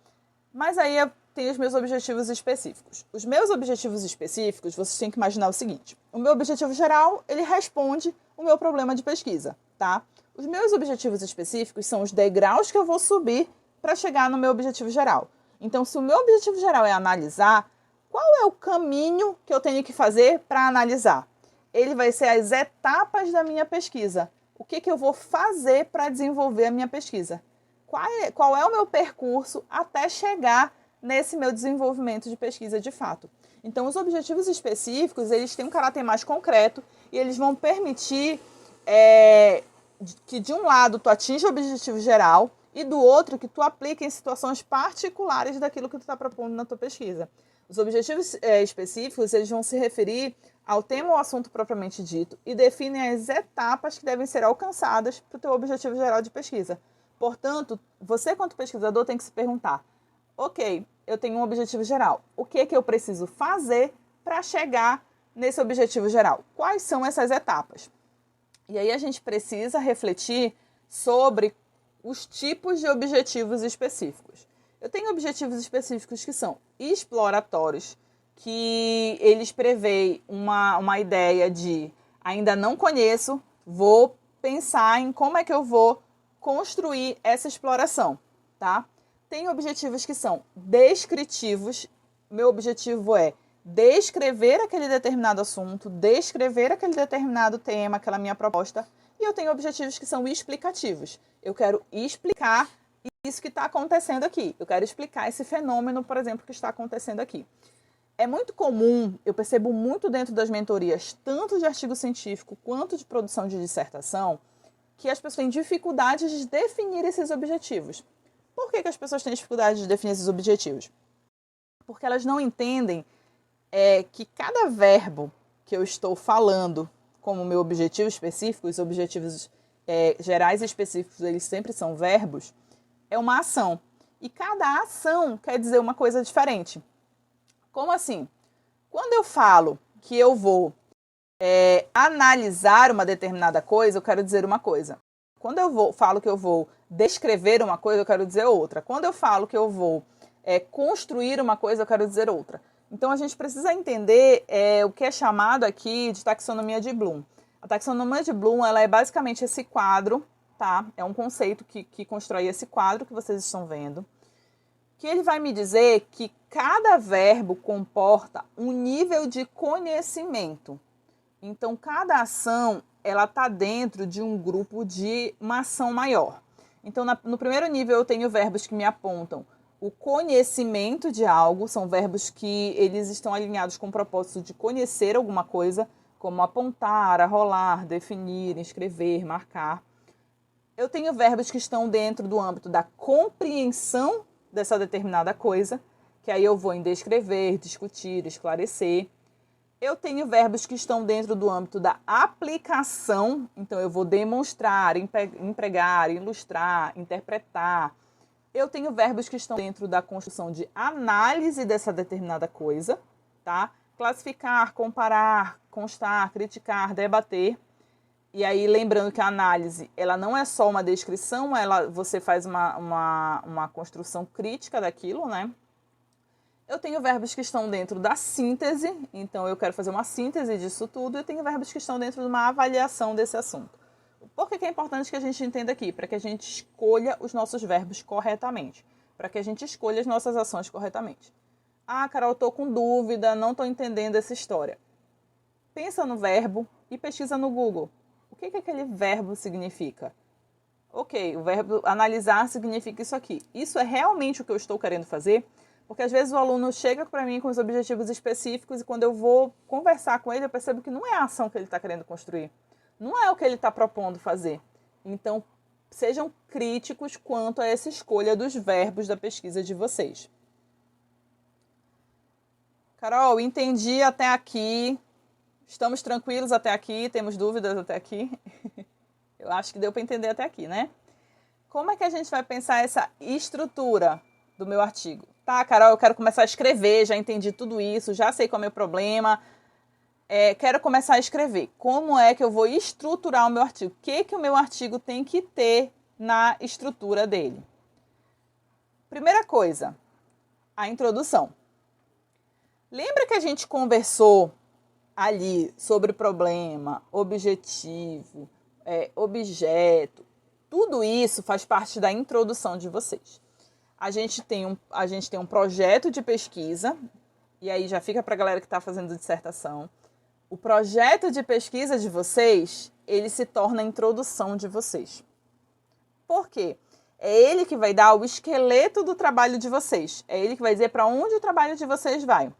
Mas aí tem os meus objetivos específicos. Os meus objetivos específicos, vocês têm que imaginar o seguinte. O meu objetivo geral, ele responde o meu problema de pesquisa, tá? Os meus objetivos específicos são os degraus que eu vou subir para chegar no meu objetivo geral. Então, se o meu objetivo geral é analisar, qual é o caminho que eu tenho que fazer para analisar? Ele vai ser as etapas da minha pesquisa. O que eu vou fazer para desenvolver a minha pesquisa? Qual é o meu percurso até chegar nesse meu desenvolvimento de pesquisa de fato? Então, os objetivos específicos, eles têm um caráter mais concreto e eles vão permitir que, de um lado, tu atinja o objetivo geral e, do outro, que tu aplique em situações particulares daquilo que tu está propondo na tua pesquisa. Os objetivos específicos, eles vão se referir ao tema ou assunto propriamente dito e definem as etapas que devem ser alcançadas para o teu objetivo geral de pesquisa. Portanto, você, quanto pesquisador, tem que se perguntar, ok, eu tenho um objetivo geral. O que eu preciso fazer para chegar nesse objetivo geral? Quais são essas etapas? E aí a gente precisa refletir sobre os tipos de objetivos específicos. Eu tenho objetivos específicos que são exploratórios, que eles preveem uma ideia de ainda não conheço, vou pensar em como é que eu vou construir essa exploração, tá? Tem objetivos que são descritivos. Meu objetivo é descrever aquele determinado assunto, descrever aquele determinado tema, aquela minha proposta. E eu tenho objetivos que são explicativos. Eu quero explicar isso que está acontecendo aqui. Eu quero explicar esse fenômeno, por exemplo, que está acontecendo aqui. É muito comum, eu percebo muito dentro das mentorias, tanto de artigo científico quanto de produção de dissertação, que as pessoas têm dificuldade de definir esses objetivos. Por que as pessoas têm dificuldade de definir esses objetivos? Porque elas não entendem é que cada verbo que eu estou falando como meu objetivo específico, os objetivos gerais e específicos, eles sempre são verbos, é uma ação. E cada ação quer dizer uma coisa diferente. Como assim? Quando eu falo que eu vou analisar uma determinada coisa, eu quero dizer uma coisa. Quando eu falo que eu vou descrever uma coisa, eu quero dizer outra. Quando eu falo que eu vou construir uma coisa, eu quero dizer outra. Então, a gente precisa entender o que é chamado aqui de taxonomia de Bloom. A taxonomia de Bloom, ela é basicamente esse quadro, tá? É um conceito que constrói esse quadro que vocês estão vendo, que ele vai me dizer que cada verbo comporta um nível de conhecimento. Então, cada ação, ela está dentro de um grupo de uma ação maior. Então, no primeiro nível, eu tenho verbos que me apontam o conhecimento de algo, são verbos que eles estão alinhados com o propósito de conhecer alguma coisa, como apontar, arrolar, definir, escrever, marcar. Eu tenho verbos que estão dentro do âmbito da compreensão dessa determinada coisa, que aí eu vou em descrever, discutir, esclarecer. Eu tenho verbos que estão dentro do âmbito da aplicação, então eu vou demonstrar, empregar, ilustrar, interpretar. Eu tenho verbos que estão dentro da construção de análise dessa determinada coisa, tá? Classificar, comparar, constar, criticar, debater. E aí, lembrando que a análise, ela não é só uma descrição, você faz uma construção crítica daquilo, né? Eu tenho verbos que estão dentro da síntese, então eu quero fazer uma síntese disso tudo, e tenho verbos que estão dentro de uma avaliação desse assunto. Por que é importante que a gente entenda aqui? Para que a gente escolha os nossos verbos corretamente, para que a gente escolha as nossas ações corretamente. Ah, Carol, estou com dúvida, não estou entendendo essa história. Pensa no verbo e pesquisa no Google. O que aquele verbo significa? Ok, o verbo analisar significa isso aqui. Isso é realmente o que eu estou querendo fazer? Porque às vezes o aluno chega para mim com os objetivos específicos e quando eu vou conversar com ele, eu percebo que não é a ação que ele está querendo construir. Não é o que ele está propondo fazer. Então, sejam críticos quanto a essa escolha dos verbos da pesquisa de vocês. Carol, entendi até aqui. Estamos tranquilos até aqui? Temos dúvidas até aqui? Eu acho que deu para entender até aqui, né? Como é que a gente vai pensar essa estrutura do meu artigo? Tá, Carol, eu quero começar a escrever, já entendi tudo isso, já sei qual é o meu problema. Quero começar a escrever. Como é que eu vou estruturar o meu artigo? O que o meu artigo tem que ter na estrutura dele? Primeira coisa, a introdução. Lembra que a gente conversou ali sobre problema, objetivo, objeto? Tudo isso faz parte da introdução de vocês. A gente tem um projeto de pesquisa, e aí já fica para a galera que está fazendo dissertação. O projeto de pesquisa de vocês, ele se torna a introdução de vocês. Por quê? É ele que vai dar o esqueleto do trabalho de vocês. É ele que vai dizer para onde o trabalho de vocês vai.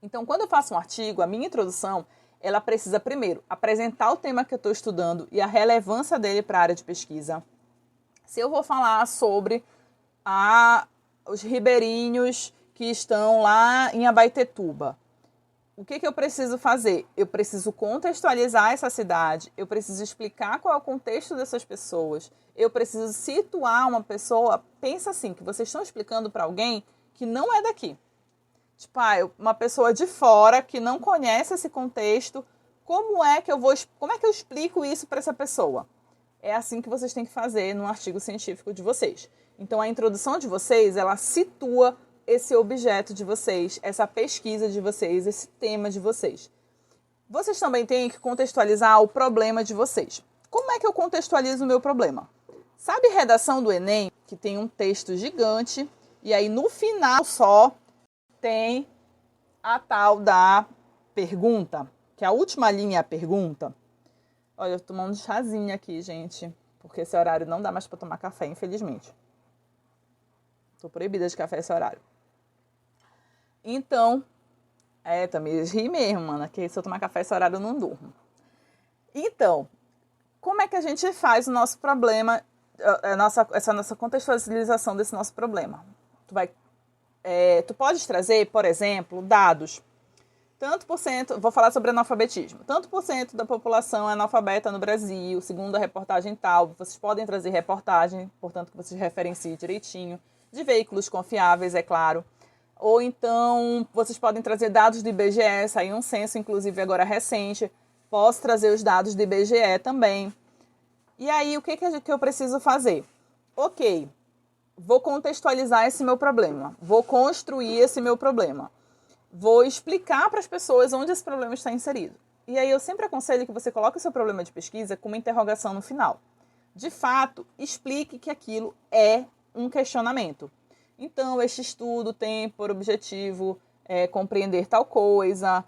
Então, quando eu faço um artigo, a minha introdução, ela precisa, primeiro, apresentar o tema que eu estou estudando e a relevância dele para a área de pesquisa. Se eu vou falar sobre os ribeirinhos que estão lá em Abaetetuba, o que eu preciso fazer? Eu preciso contextualizar essa cidade, eu preciso explicar qual é o contexto dessas pessoas, eu preciso situar uma pessoa. Pensa assim, que vocês estão explicando para alguém que não é daqui. Tipo, uma pessoa de fora que não conhece esse contexto, como é que eu explico isso para essa pessoa? É assim que vocês têm que fazer no artigo científico de vocês. Então, a introdução de vocês, ela situa esse objeto de vocês, essa pesquisa de vocês, esse tema de vocês. Vocês também têm que contextualizar o problema de vocês. Como é que eu contextualizo o meu problema? Sabe redação do Enem, que tem um texto gigante, e aí no final só tem a tal da pergunta, que a última linha é a pergunta. Olha, eu tô tomando um chazinho aqui, gente, porque esse horário não dá mais para tomar café, infelizmente. Tô proibida de café esse horário. Então, também ri mesmo, mano, que se eu tomar café esse horário eu não durmo. Então, como é que a gente faz o nosso problema, essa nossa contextualização desse nosso problema? Tu pode trazer, por exemplo, dados. tanto por cento, vou falar sobre analfabetismo, tanto por cento da população é analfabeta no Brasil, segundo a reportagem tal, vocês podem trazer reportagem, portanto que vocês referenciem direitinho, de veículos confiáveis, é claro, ou então vocês podem trazer dados do IBGE, saiu um censo, inclusive agora recente, posso trazer os dados do IBGE também. E aí, o que eu preciso fazer? Ok, vou contextualizar esse meu problema, vou construir esse meu problema. Vou explicar para as pessoas onde esse problema está inserido. E aí eu sempre aconselho que você coloque o seu problema de pesquisa com uma interrogação no final. De fato, explique que aquilo é um questionamento. Então, este estudo tem por objetivo compreender tal coisa,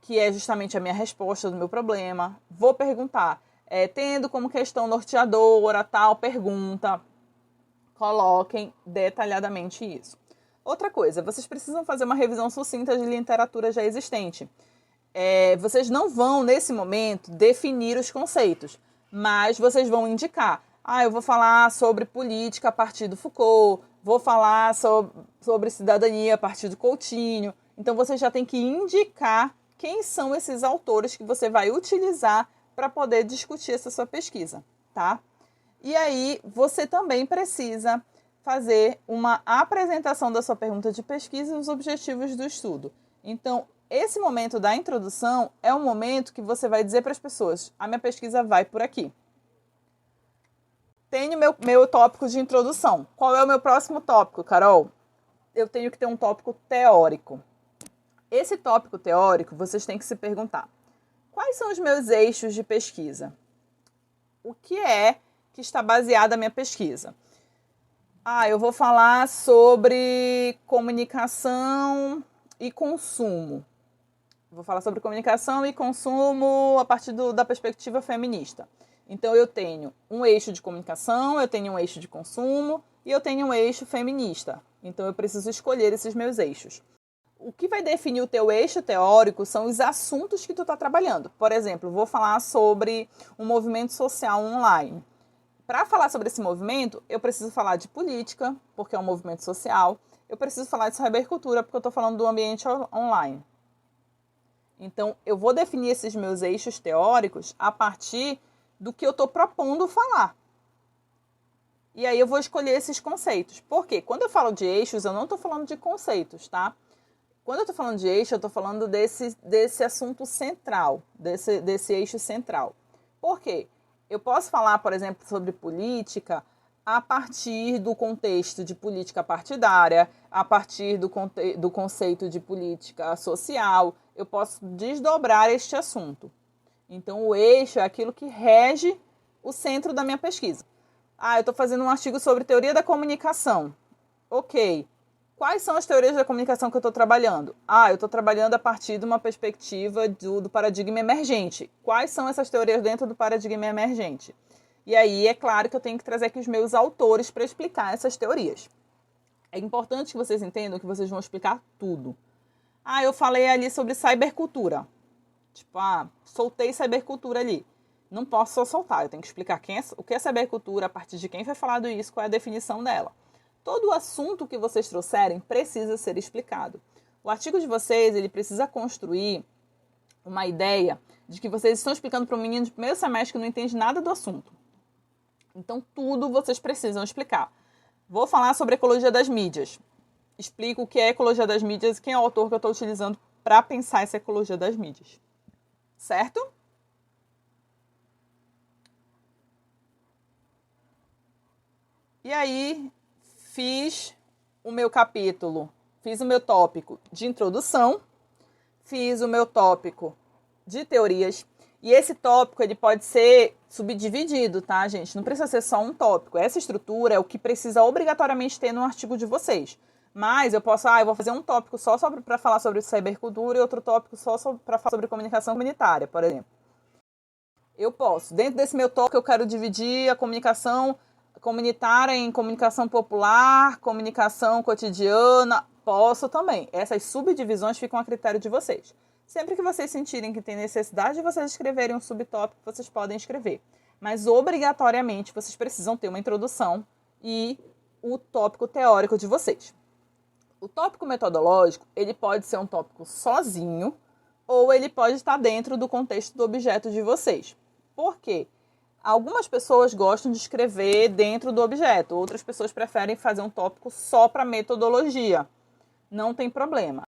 que é justamente a minha resposta do meu problema. Vou perguntar, tendo como questão norteadora tal pergunta, coloquem detalhadamente isso. Outra coisa, vocês precisam fazer uma revisão sucinta de literatura já existente. Vocês não vão, nesse momento, definir os conceitos, mas vocês vão indicar. Eu vou falar sobre política a partir do Foucault, vou falar sobre cidadania a partir do Coutinho. Então, você já tem que indicar quem são esses autores que você vai utilizar para poder discutir essa sua pesquisa, tá? E aí, você também precisa fazer uma apresentação da sua pergunta de pesquisa e os objetivos do estudo. Então, esse momento da introdução é um momento que você vai dizer para as pessoas, a minha pesquisa vai por aqui. Tenho meu tópico de introdução. Qual é o meu próximo tópico, Carol? Eu tenho que ter um tópico teórico. Esse tópico teórico, vocês têm que se perguntar, quais são os meus eixos de pesquisa? O que é que está baseada a minha pesquisa? Eu vou falar sobre comunicação e consumo. Vou falar sobre comunicação e consumo a partir da perspectiva feminista. Então, eu tenho um eixo de comunicação, eu tenho um eixo de consumo e eu tenho um eixo feminista. Então, eu preciso escolher esses meus eixos. O que vai definir o teu eixo teórico são os assuntos que tu está trabalhando. Por exemplo, vou falar sobre um movimento social online. Para falar sobre esse movimento, eu preciso falar de política, porque é um movimento social. Eu preciso falar de cybercultura, porque eu estou falando do ambiente online. Então, eu vou definir esses meus eixos teóricos a partir do que eu estou propondo falar. E aí eu vou escolher esses conceitos. Por quê? Quando eu falo de eixos, eu não estou falando de conceitos, tá? Quando eu estou falando de eixo, eu estou falando desse assunto central, desse eixo central. Por quê? Eu posso falar, por exemplo, sobre política a partir do contexto de política partidária, a partir do conceito de política social. Eu posso desdobrar este assunto. Então, o eixo é aquilo que rege o centro da minha pesquisa. Eu estou fazendo um artigo sobre teoria da comunicação. Ok. Quais são as teorias da comunicação que eu estou trabalhando? Eu estou trabalhando a partir de uma perspectiva do paradigma emergente. Quais são essas teorias dentro do paradigma emergente? E aí, é claro que eu tenho que trazer aqui os meus autores para explicar essas teorias. É importante que vocês entendam que vocês vão explicar tudo. Eu falei ali sobre cybercultura. Soltei cybercultura ali. Não posso só soltar, eu tenho que explicar o que é cybercultura, a partir de quem foi falado isso, qual é a definição dela. Todo o assunto que vocês trouxerem precisa ser explicado. O artigo de vocês, ele precisa construir uma ideia de que vocês estão explicando para um menino de primeiro semestre que não entende nada do assunto. Então, tudo vocês precisam explicar. Vou falar sobre ecologia das mídias. Explico o que é ecologia das mídias e quem é o autor que eu estou utilizando para pensar essa ecologia das mídias. Certo? E aí, fiz o meu capítulo, fiz o meu tópico de introdução, fiz o meu tópico de teorias, e esse tópico ele pode ser subdividido, tá, gente? Não precisa ser só um tópico. Essa estrutura é o que precisa obrigatoriamente ter no artigo de vocês. Mas eu posso, eu vou fazer um tópico só para falar sobre cybercultura e outro tópico só para falar sobre comunicação comunitária, por exemplo. Eu posso. Dentro desse meu tópico, eu quero dividir a comunicação comunitária em comunicação popular, comunicação cotidiana. Posso também. Essas subdivisões ficam a critério de vocês. Sempre que vocês sentirem que tem necessidade de vocês escreverem um subtópico, vocês podem escrever. Mas, obrigatoriamente, vocês precisam ter uma introdução e o tópico teórico de vocês. O tópico metodológico, ele pode ser um tópico sozinho ou ele pode estar dentro do contexto do objeto de vocês. Por quê? Algumas pessoas gostam de escrever dentro do objeto, outras pessoas preferem fazer um tópico só para metodologia. Não tem problema.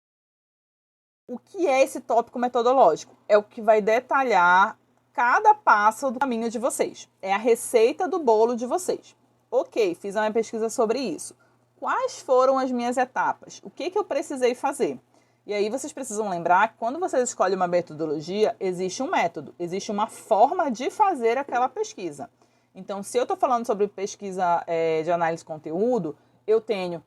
O que é esse tópico metodológico? É o que vai detalhar cada passo do caminho de vocês. É a receita do bolo de vocês. Ok, fiz uma pesquisa sobre isso. Quais foram as minhas etapas? O que eu precisei fazer? E aí vocês precisam lembrar que quando vocês escolhem uma metodologia, existe um método, existe uma forma de fazer aquela pesquisa. Então, se eu estou falando sobre pesquisa de análise de conteúdo, eu tenho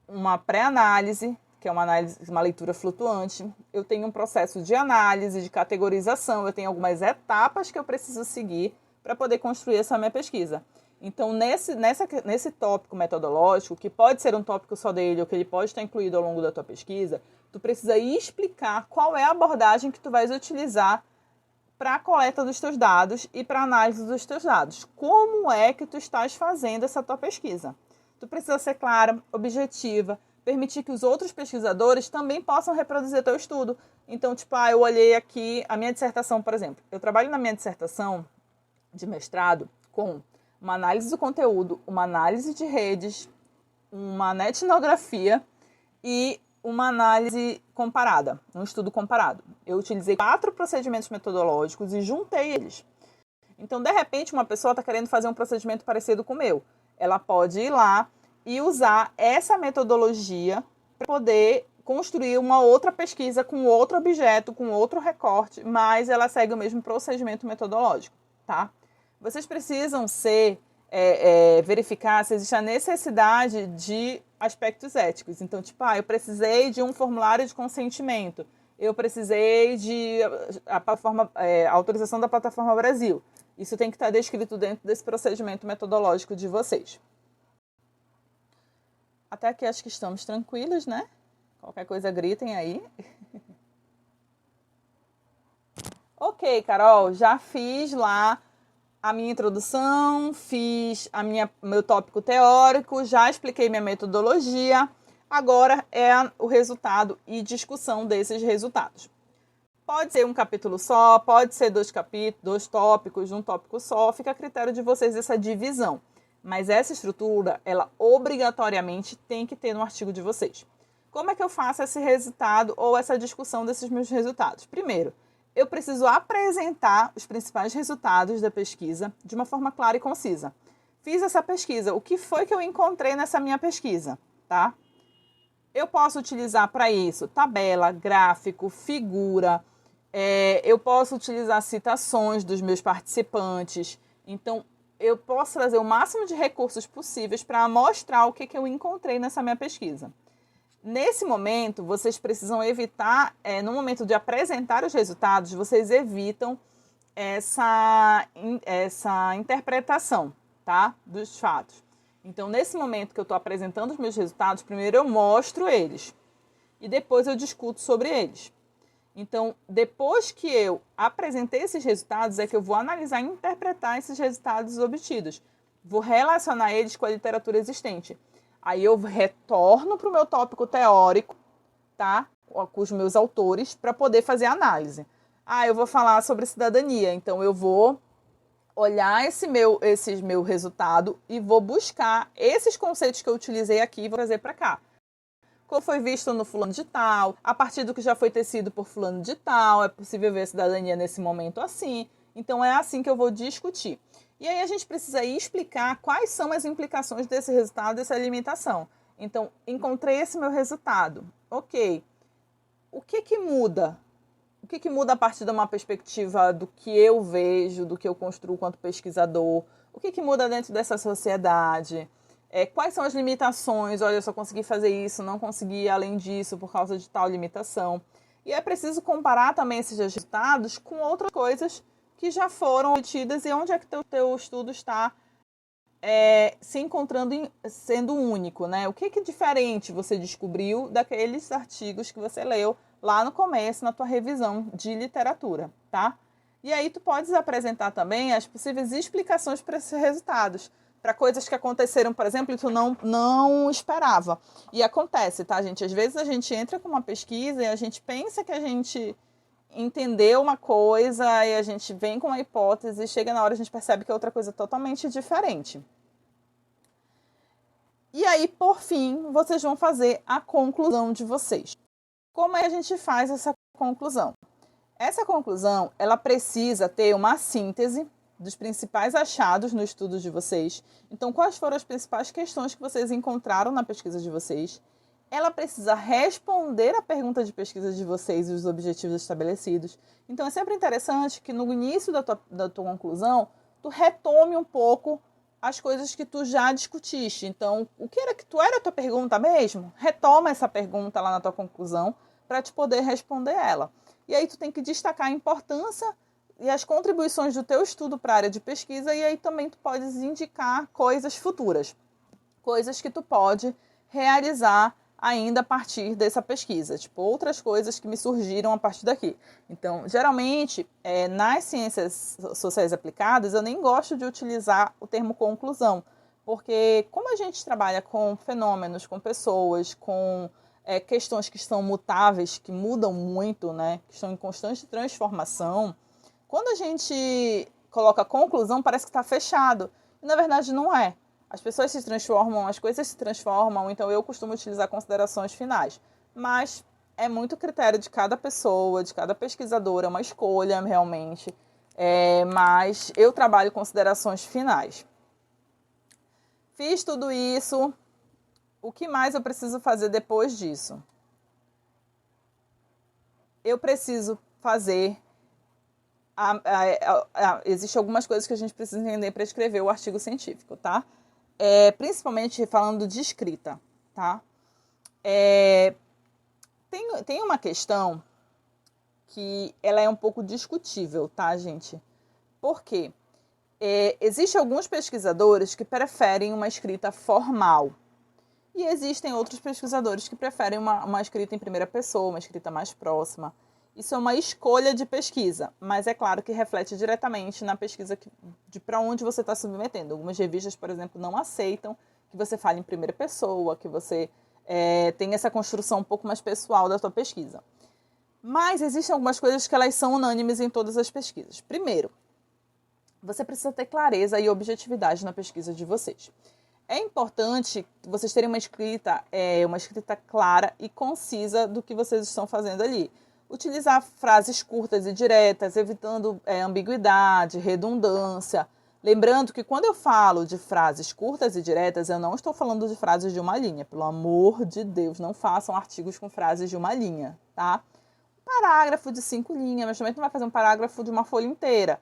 uma pré-análise, que é uma leitura flutuante, eu tenho um processo de análise, de categorização, eu tenho algumas etapas que eu preciso seguir para poder construir essa minha pesquisa. Então, nesse tópico metodológico, que pode ser um tópico só dele, ou que ele pode estar incluído ao longo da tua pesquisa, tu precisa explicar qual é a abordagem que tu vais utilizar para a coleta dos teus dados e para a análise dos teus dados. Como é que tu estás fazendo essa tua pesquisa? Tu precisa ser clara, objetiva, permitir que os outros pesquisadores também possam reproduzir teu estudo. Então, eu olhei aqui a minha dissertação, por exemplo. Eu trabalho na minha dissertação de mestrado com uma análise do conteúdo, uma análise de redes, uma etnografia e uma análise comparada, um estudo comparado. Eu utilizei 4 procedimentos metodológicos e juntei eles. Então, de repente, uma pessoa está querendo fazer um procedimento parecido com o meu. Ela pode ir lá e usar essa metodologia para poder construir uma outra pesquisa com outro objeto, com outro recorte, mas ela segue o mesmo procedimento metodológico, tá? Vocês precisam verificar se existe a necessidade de aspectos éticos. Então, eu precisei de um formulário de consentimento, eu precisei de autorização da Plataforma Brasil. Isso tem que estar descrito dentro desse procedimento metodológico de vocês. Até aqui acho que estamos tranquilos, né? Qualquer coisa gritem aí. Ok, Carol, já fiz lá a minha introdução, fiz meu tópico teórico, já expliquei minha metodologia. Agora é o resultado e discussão desses resultados. Pode ser um capítulo só, pode ser 2 capítulos, 2 tópicos, um tópico só, fica a critério de vocês essa divisão. Mas essa estrutura, ela obrigatoriamente tem que ter no artigo de vocês. Como é que eu faço esse resultado ou essa discussão desses meus resultados? Primeiro, eu preciso apresentar os principais resultados da pesquisa de uma forma clara e concisa. Fiz essa pesquisa, o que foi que eu encontrei nessa minha pesquisa, tá? Eu posso utilizar para isso tabela, gráfico, figura, eu posso utilizar citações dos meus participantes. Então, eu posso trazer o máximo de recursos possíveis para mostrar o que eu encontrei nessa minha pesquisa. Nesse momento, vocês precisam evitar, no momento de apresentar os resultados, vocês evitam essa interpretação, tá, dos fatos. Então, nesse momento que eu estou apresentando os meus resultados, primeiro eu mostro eles e depois eu discuto sobre eles. Então, depois que eu apresentei esses resultados, é que eu vou analisar e interpretar esses resultados obtidos. Vou relacionar eles com a literatura existente. Aí eu retorno para o meu tópico teórico, tá? Com os meus autores, para poder fazer a análise. Eu vou falar sobre cidadania, então eu vou olhar esse meu resultado e vou buscar esses conceitos que eu utilizei aqui e vou trazer para cá. Como foi visto no fulano de tal, a partir do que já foi tecido por fulano de tal, é possível ver a cidadania nesse momento assim. Então, é assim que eu vou discutir. E aí a gente precisa explicar quais são as implicações desse resultado, dessa limitação. Então, encontrei esse meu resultado. Ok. O que muda? O que muda a partir de uma perspectiva do que eu vejo, do que eu construo quanto pesquisador? O que muda dentro dessa sociedade? Quais são as limitações? Olha, eu só consegui fazer isso, não consegui além disso por causa de tal limitação. E é preciso comparar também esses resultados com outras coisas que já foram obtidas e onde é que o teu estudo está se encontrando sendo único, né? O que diferente você descobriu daqueles artigos que você leu lá no começo, na tua revisão de literatura, tá? E aí tu podes apresentar também as possíveis explicações para esses resultados. para coisas que aconteceram, por exemplo, e tu não esperava. E acontece, tá, gente? Às vezes a gente entra com uma pesquisa e a gente pensa que a gente entendeu uma coisa e a gente vem com uma hipótese e chega na hora a gente percebe que é outra coisa totalmente diferente. E aí, por fim, vocês vão fazer a conclusão de vocês. Como é que a gente faz essa conclusão? Essa conclusão, ela precisa ter uma síntese dos principais achados no estudo de vocês. Então, quais foram as principais questões que vocês encontraram na pesquisa de vocês? Ela precisa responder à pergunta de pesquisa de vocês e os objetivos estabelecidos. Então, é sempre interessante que no início da tua conclusão, tu retome um pouco as coisas que tu já discutiste. Então, o que era a tua pergunta mesmo? Retoma essa pergunta lá na tua conclusão para te poder responder ela. E aí tu tem que destacar a importância e as contribuições do teu estudo para a área de pesquisa, e aí também tu podes indicar coisas futuras, coisas que tu pode realizar ainda a partir dessa pesquisa, tipo outras coisas que me surgiram a partir daqui. Então, geralmente, nas ciências sociais aplicadas, eu nem gosto de utilizar o termo conclusão, porque como a gente trabalha com fenômenos, com pessoas, com questões que são mutáveis, que mudam muito, né, que estão em constante transformação, quando a gente coloca conclusão, parece que está fechado, e na verdade não é. As pessoas se transformam, as coisas se transformam, então eu costumo utilizar considerações finais. Mas é muito critério de cada pessoa, de cada pesquisador, é uma escolha realmente. Mas eu trabalho considerações finais. Fiz tudo isso. O que mais eu preciso fazer depois disso? Eu preciso fazer... Existem algumas coisas que a gente precisa entender para escrever o artigo científico, tá? Principalmente falando de escrita, tá? Tem uma questão que ela é um pouco discutível, tá, gente? Por quê? Existem alguns pesquisadores que preferem uma escrita formal. E existem outros pesquisadores que preferem uma escrita em primeira pessoa, uma escrita mais próxima. Isso é uma escolha de pesquisa, mas é claro que reflete diretamente na pesquisa de para onde você está submetendo. Algumas revistas, por exemplo, não aceitam que você fale em primeira pessoa, que você tenha essa construção um pouco mais pessoal da sua pesquisa. Mas existem algumas coisas que elas são unânimes em todas as pesquisas. Primeiro, você precisa ter clareza e objetividade na pesquisa de vocês. É importante vocês terem uma escrita clara e concisa do que vocês estão fazendo ali. Utilizar frases curtas e diretas, evitando ambiguidade, redundância. Lembrando que quando eu falo de frases curtas e diretas, eu não estou falando de frases de uma linha. Pelo amor de Deus, não façam artigos com frases de uma linha, tá? Parágrafo de 5 linhas, mas também não vai fazer um parágrafo de uma folha inteira.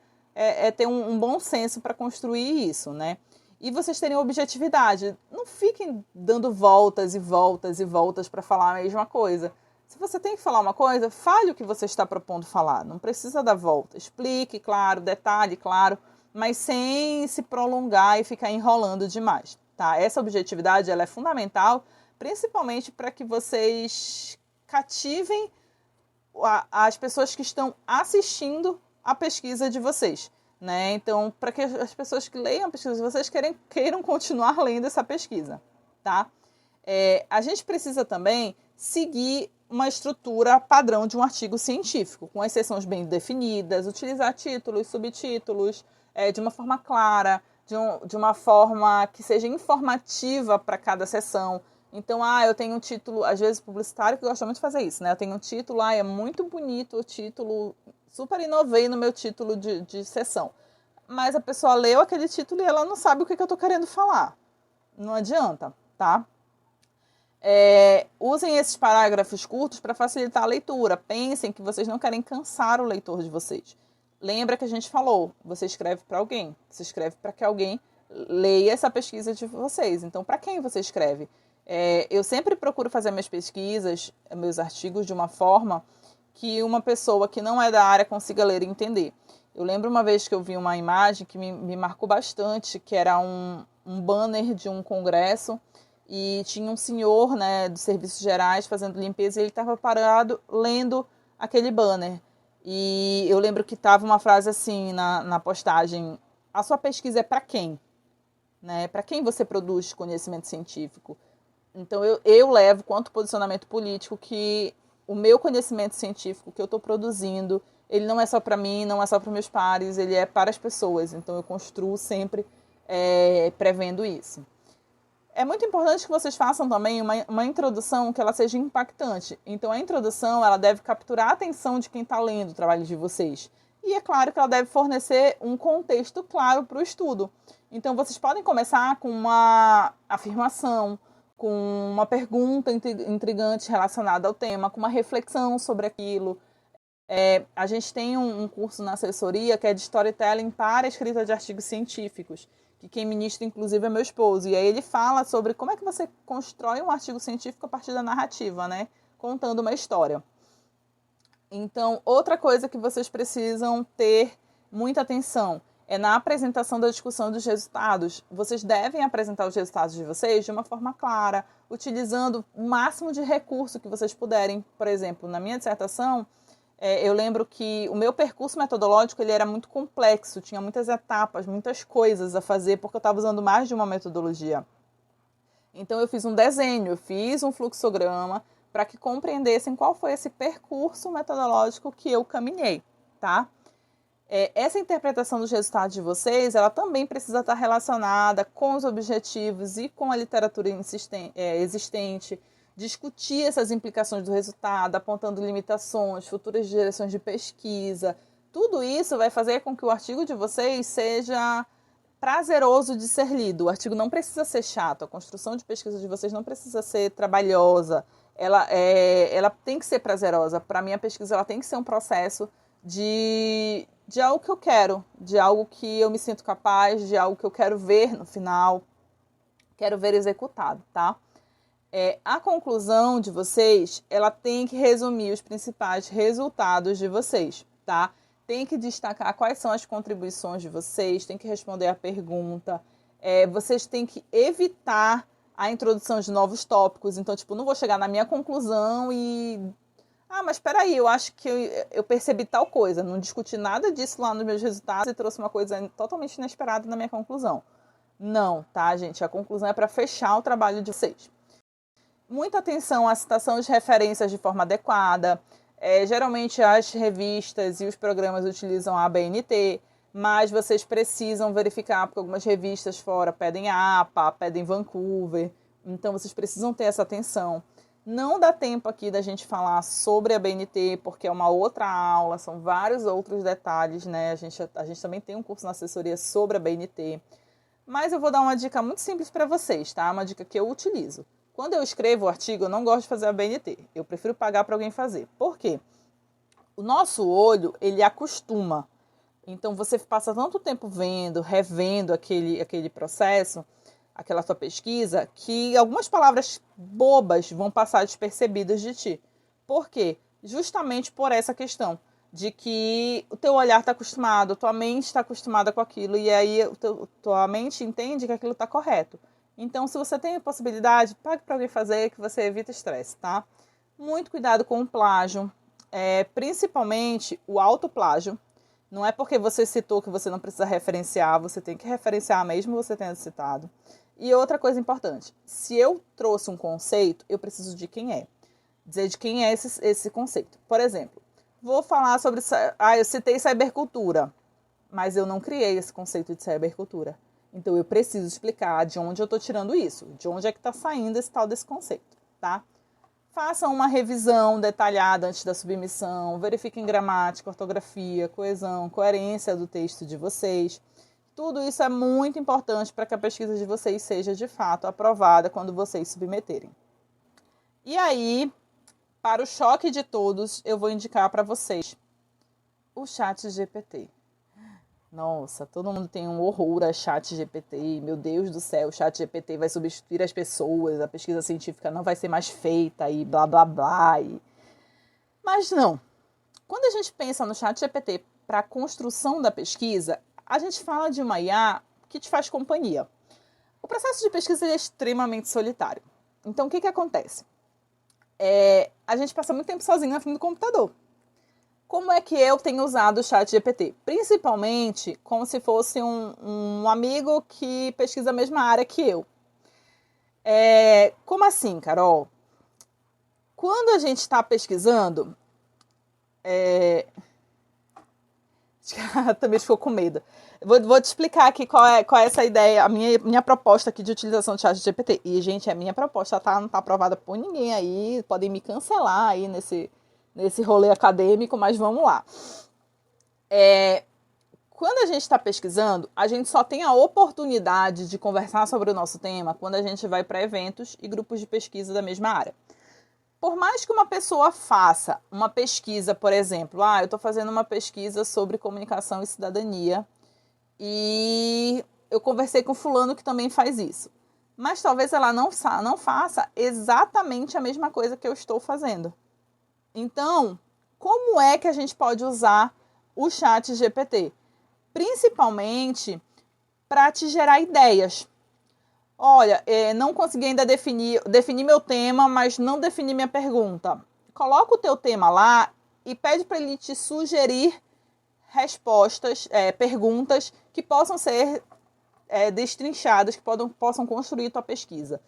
Ter um bom senso para construir isso, né? E vocês terem objetividade. Não fiquem dando voltas e voltas e voltas para falar a mesma coisa. Se você tem que falar uma coisa, fale o que você está propondo falar. Não precisa dar volta. Explique, claro, detalhe, claro, mas sem se prolongar e ficar enrolando demais, tá? Essa objetividade ela é fundamental, principalmente para que vocês cativem as pessoas que estão assistindo a pesquisa de vocês, né? Então, para que as pessoas que leiam a pesquisa de vocês queiram continuar lendo essa pesquisa, tá? A gente precisa também seguir uma estrutura padrão de um artigo científico, com as seções bem definidas, utilizar títulos, subtítulos, de uma forma clara, de uma forma que seja informativa para cada seção. Então, eu tenho um título, às vezes publicitário, que gosta muito de fazer isso, né? Eu tenho um título, é muito bonito o título, super inovei no meu título de sessão. Mas a pessoa leu aquele título e ela não sabe o que eu estou querendo falar. Não adianta, tá? Usem esses parágrafos curtos para facilitar a leitura. Pensem que vocês não querem cansar o leitor de vocês. Lembra que a gente falou, você escreve para alguém. Você escreve para que alguém leia essa pesquisa de vocês. Então, para quem você escreve? Eu sempre procuro fazer minhas pesquisas, meus artigos, de uma forma que uma pessoa que não é da área consiga ler e entender. Eu lembro uma vez que eu vi uma imagem que me marcou bastante, que era um banner de um congresso, e tinha um senhor, né, dos serviços gerais fazendo limpeza, e ele estava parado lendo aquele banner. E eu lembro que estava uma frase assim na postagem: a sua pesquisa é para quem? né? Para quem você produz conhecimento científico? Então, eu levo quanto posicionamento político que o meu conhecimento científico que eu estou produzindo, ele não é só para mim, não é só para meus pares, ele é para as pessoas. Então, eu construo sempre prevendo isso. É muito importante que vocês façam também uma introdução que ela seja impactante. Então, a introdução ela deve capturar a atenção de quem está lendo o trabalho de vocês. E é claro que ela deve fornecer um contexto claro para o estudo. Então, vocês podem começar com uma afirmação, com uma pergunta intrigante relacionada ao tema, com uma reflexão sobre aquilo. A gente tem um curso na assessoria que é de storytelling para a escrita de artigos científicos, que quem ministra, inclusive, é meu esposo. E aí ele fala sobre como é que você constrói um artigo científico a partir da narrativa, né? Contando uma história. Então, outra coisa que vocês precisam ter muita atenção é na apresentação da discussão dos resultados. Vocês devem apresentar os resultados de vocês de uma forma clara, utilizando o máximo de recurso que vocês puderem. Por exemplo, na minha dissertação, eu lembro que o meu percurso metodológico ele era muito complexo, tinha muitas etapas, muitas coisas a fazer, porque eu estava usando mais de uma metodologia. Então, eu fiz um desenho, eu fiz um fluxograma para que compreendessem qual foi esse percurso metodológico que eu caminhei, tá? Essa interpretação dos resultados de vocês, ela também precisa estar relacionada com os objetivos e com a literatura existente, discutir essas implicações do resultado, apontando limitações, futuras direções de pesquisa. Tudo isso vai fazer com que o artigo de vocês seja prazeroso de ser lido. O artigo não precisa ser chato, a construção de pesquisa de vocês não precisa ser trabalhosa, ela tem que ser prazerosa. Para mim, a pesquisa ela tem que ser um processo de algo que eu quero, de algo que eu me sinto capaz, de algo que eu quero ver no final, quero ver executado, tá? A conclusão de vocês, ela tem que resumir os principais resultados de vocês, tá? Tem que destacar quais são as contribuições de vocês, tem que responder a pergunta, vocês têm que evitar a introdução de novos tópicos. Então, tipo, não vou chegar na minha conclusão e... mas espera aí, eu acho que eu percebi tal coisa. Não discuti nada disso lá nos meus resultados e trouxe uma coisa totalmente inesperada na minha conclusão. Não, tá, gente? A conclusão é para fechar o trabalho de vocês. Muita atenção à citação de referências de forma adequada. Geralmente as revistas e os programas utilizam a ABNT, mas vocês precisam verificar, porque algumas revistas fora pedem APA, pedem Vancouver, então vocês precisam ter essa atenção. Não dá tempo aqui da gente falar sobre a BNT, porque é uma outra aula, são vários outros detalhes, né? A gente também tem um curso na assessoria sobre a BNT, mas eu vou dar uma dica muito simples para vocês, tá? Uma dica que eu utilizo. Quando eu escrevo o artigo, eu não gosto de fazer a BNT, eu prefiro pagar para alguém fazer. Por quê? O nosso olho, ele acostuma. Então, você passa tanto tempo vendo, revendo aquele processo, aquela sua pesquisa, que algumas palavras bobas vão passar despercebidas de ti. Por quê? Justamente por essa questão de que o teu olhar está acostumado, tua mente está acostumada com aquilo, e aí tua mente entende que aquilo está correto. Então, se você tem a possibilidade, pague para alguém fazer, que você evita estresse, tá? Muito cuidado com o plágio, principalmente o autoplágio. Não é porque você citou que você não precisa referenciar, você tem que referenciar mesmo você tendo citado. E outra coisa importante, se eu trouxe um conceito, eu preciso de quem é. Dizer de quem é esse conceito. Por exemplo, vou falar sobre... eu citei cybercultura, mas eu não criei esse conceito de cybercultura. Então, eu preciso explicar de onde eu estou tirando isso, de onde é que está saindo esse tal desse conceito, tá? Façam uma revisão detalhada antes da submissão, verifiquem gramática, ortografia, coesão, coerência do texto de vocês. Tudo isso é muito importante para que a pesquisa de vocês seja, de fato, aprovada quando vocês submeterem. E aí, para o choque de todos, eu vou indicar para vocês o ChatGPT. Nossa, todo mundo tem um horror a ChatGPT. Meu Deus do céu, o ChatGPT vai substituir as pessoas, a pesquisa científica não vai ser mais feita e blá, blá, blá. Mas não. Quando a gente pensa no ChatGPT para a construção da pesquisa, a gente fala de uma IA que te faz companhia. O processo de pesquisa é extremamente solitário. Então, o que acontece? A gente passa muito tempo sozinho na frente do computador. Como é que eu tenho usado o ChatGPT? Principalmente como se fosse um amigo que pesquisa a mesma área que eu. Como assim, Carol? Quando a gente está pesquisando, também ficou com medo. Vou te explicar aqui qual é essa ideia, a minha proposta aqui de utilização do ChatGPT. E, gente, a minha proposta não tá aprovada por ninguém aí, podem me cancelar aí nesse rolê acadêmico, mas vamos lá. Quando a gente está pesquisando, a gente só tem a oportunidade de conversar sobre o nosso tema quando a gente vai para eventos e grupos de pesquisa da mesma área. Por mais que uma pessoa faça uma pesquisa, por exemplo, eu estou fazendo uma pesquisa sobre comunicação e cidadania e eu conversei com fulano que também faz isso. Mas talvez ela não faça exatamente a mesma coisa que eu estou fazendo. Então, como é que a gente pode usar o ChatGPT? Principalmente para te gerar ideias. Olha, não consegui ainda definir meu tema, mas não defini minha pergunta. Coloca o teu tema lá e pede para ele te sugerir respostas, perguntas que possam ser destrinchadas, que possam construir tua pesquisa.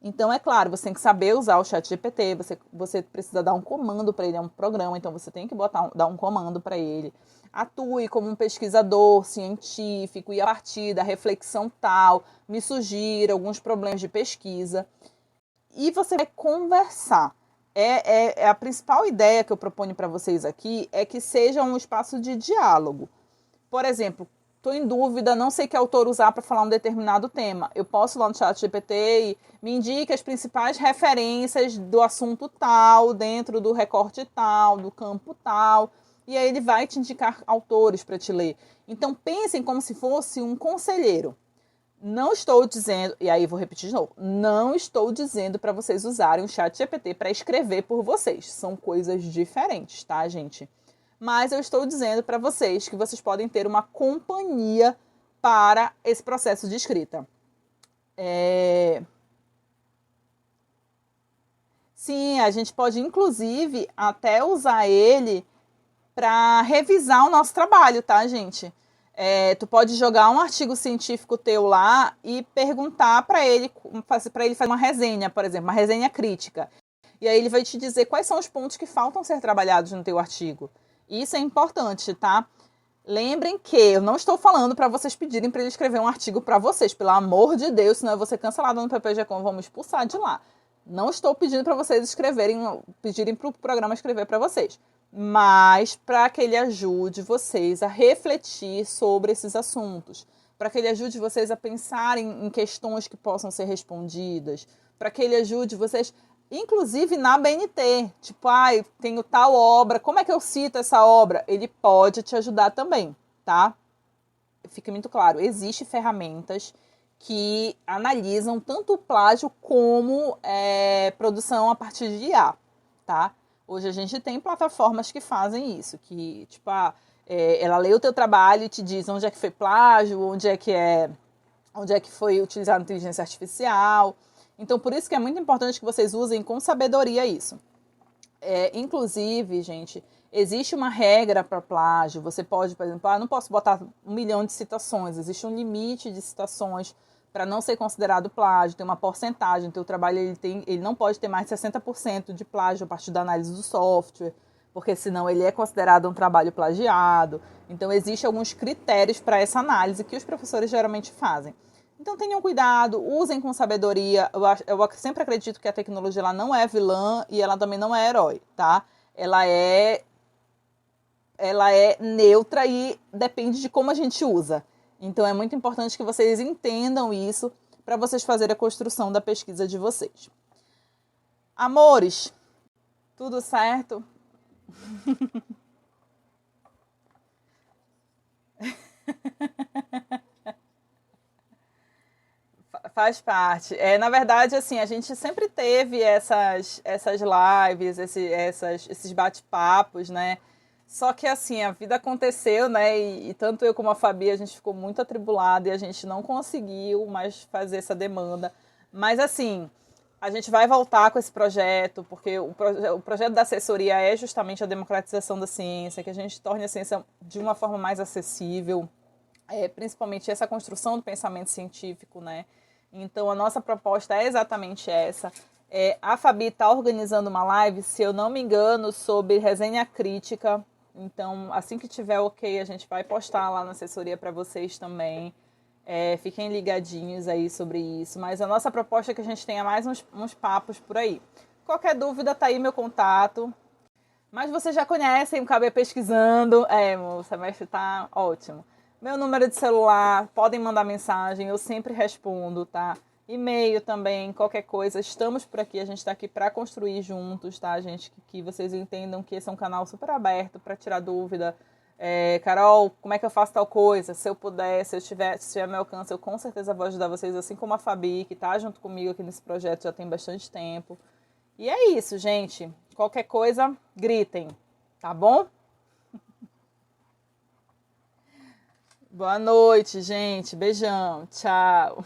Então, é claro, você tem que saber usar o ChatGPT, você precisa dar um comando para ele, é um programa, então você tem que dar um comando para ele. Atue como um pesquisador científico e a partir da reflexão tal, me sugira alguns problemas de pesquisa. E você vai conversar. A principal ideia que eu proponho para vocês aqui é que seja um espaço de diálogo. Por exemplo, estou em dúvida, não sei que autor usar para falar um determinado tema. Eu posso ir lá no ChatGPT e me indique as principais referências do assunto tal, dentro do recorte tal, do campo tal. E aí ele vai te indicar autores para te ler. Então pensem como se fosse um conselheiro. Não estou dizendo, e aí vou repetir de novo, não estou dizendo para vocês usarem o ChatGPT para escrever por vocês. São coisas diferentes, tá, gente? Mas eu estou dizendo para vocês que vocês podem ter uma companhia para esse processo de escrita. Sim, a gente pode, inclusive, até usar ele para revisar o nosso trabalho, tá, gente? Tu pode jogar um artigo científico teu lá e perguntar para ele fazer uma resenha, por exemplo, uma resenha crítica. E aí ele vai te dizer quais são os pontos que faltam ser trabalhados no teu artigo. Isso é importante, tá? Lembrem que eu não estou falando para vocês pedirem para ele escrever um artigo para vocês, pelo amor de Deus, senão eu vou ser cancelado no PPG.com, vamos expulsar de lá. Não estou pedindo para vocês pedirem para o programa escrever para vocês, mas para que ele ajude vocês a refletir sobre esses assuntos, para que ele ajude vocês a pensarem em questões que possam ser respondidas, para que ele ajude vocês, inclusive na BNT, tipo, tenho tal obra, como é que eu cito essa obra? Ele pode te ajudar também, tá? Fica muito claro, existem ferramentas que analisam tanto o plágio como produção a partir de IA, tá? Hoje a gente tem plataformas que fazem isso, que, tipo, ela lê o teu trabalho e te diz onde é que foi plágio, onde é que foi utilizada a inteligência artificial. Então, por isso que é muito importante que vocês usem com sabedoria isso. Inclusive, gente, existe uma regra para plágio. Você pode, por exemplo, não posso botar 1 milhão de citações. Existe um limite de citações para não ser considerado plágio. Tem uma porcentagem. O teu trabalho ele não pode ter mais de 60% de plágio a partir da análise do software, porque senão ele é considerado um trabalho plagiado. Então, existem alguns critérios para essa análise que os professores geralmente fazem. Então tenham cuidado, usem com sabedoria. Eu sempre acredito que a tecnologia ela não é vilã e ela também não é herói, tá? Ela é neutra e depende de como a gente usa. Então é muito importante que vocês entendam isso para vocês fazerem a construção da pesquisa de vocês. Amores, tudo certo? Faz parte. Na verdade, assim, a gente sempre teve essas lives, esses bate-papos, né? Só que, assim, a vida aconteceu, né? E tanto eu como a Fabi, a gente ficou muito atribulada e a gente não conseguiu mais fazer essa demanda. Mas, assim, A gente vai voltar com esse projeto, porque o projeto da assessoria é justamente a democratização da ciência, que a gente torne a ciência de uma forma mais acessível, principalmente essa construção do pensamento científico, né? Então, a nossa proposta é exatamente essa. A Fabi está organizando uma live, se eu não me engano, sobre resenha crítica. Então, assim que tiver ok, a gente vai postar lá na assessoria para vocês também. Fiquem ligadinhos aí sobre isso. Mas a nossa proposta é que a gente tenha mais uns papos por aí. Qualquer dúvida, tá aí meu contato. Mas vocês já conhecem, acabei pesquisando. O semestre tá ótimo. Meu número de celular, podem mandar mensagem, eu sempre respondo, tá? E-mail também, qualquer coisa. Estamos por aqui, a gente está aqui para construir juntos, tá, gente? Que vocês entendam que esse é um canal super aberto para tirar dúvida. Carol, como é que eu faço tal coisa? Se eu puder, se tiver meu alcance, eu com certeza vou ajudar vocês, assim como a Fabi, que está junto comigo aqui nesse projeto já tem bastante tempo. E é isso, gente. Qualquer coisa, gritem, tá bom? Boa noite, gente. Beijão. Tchau.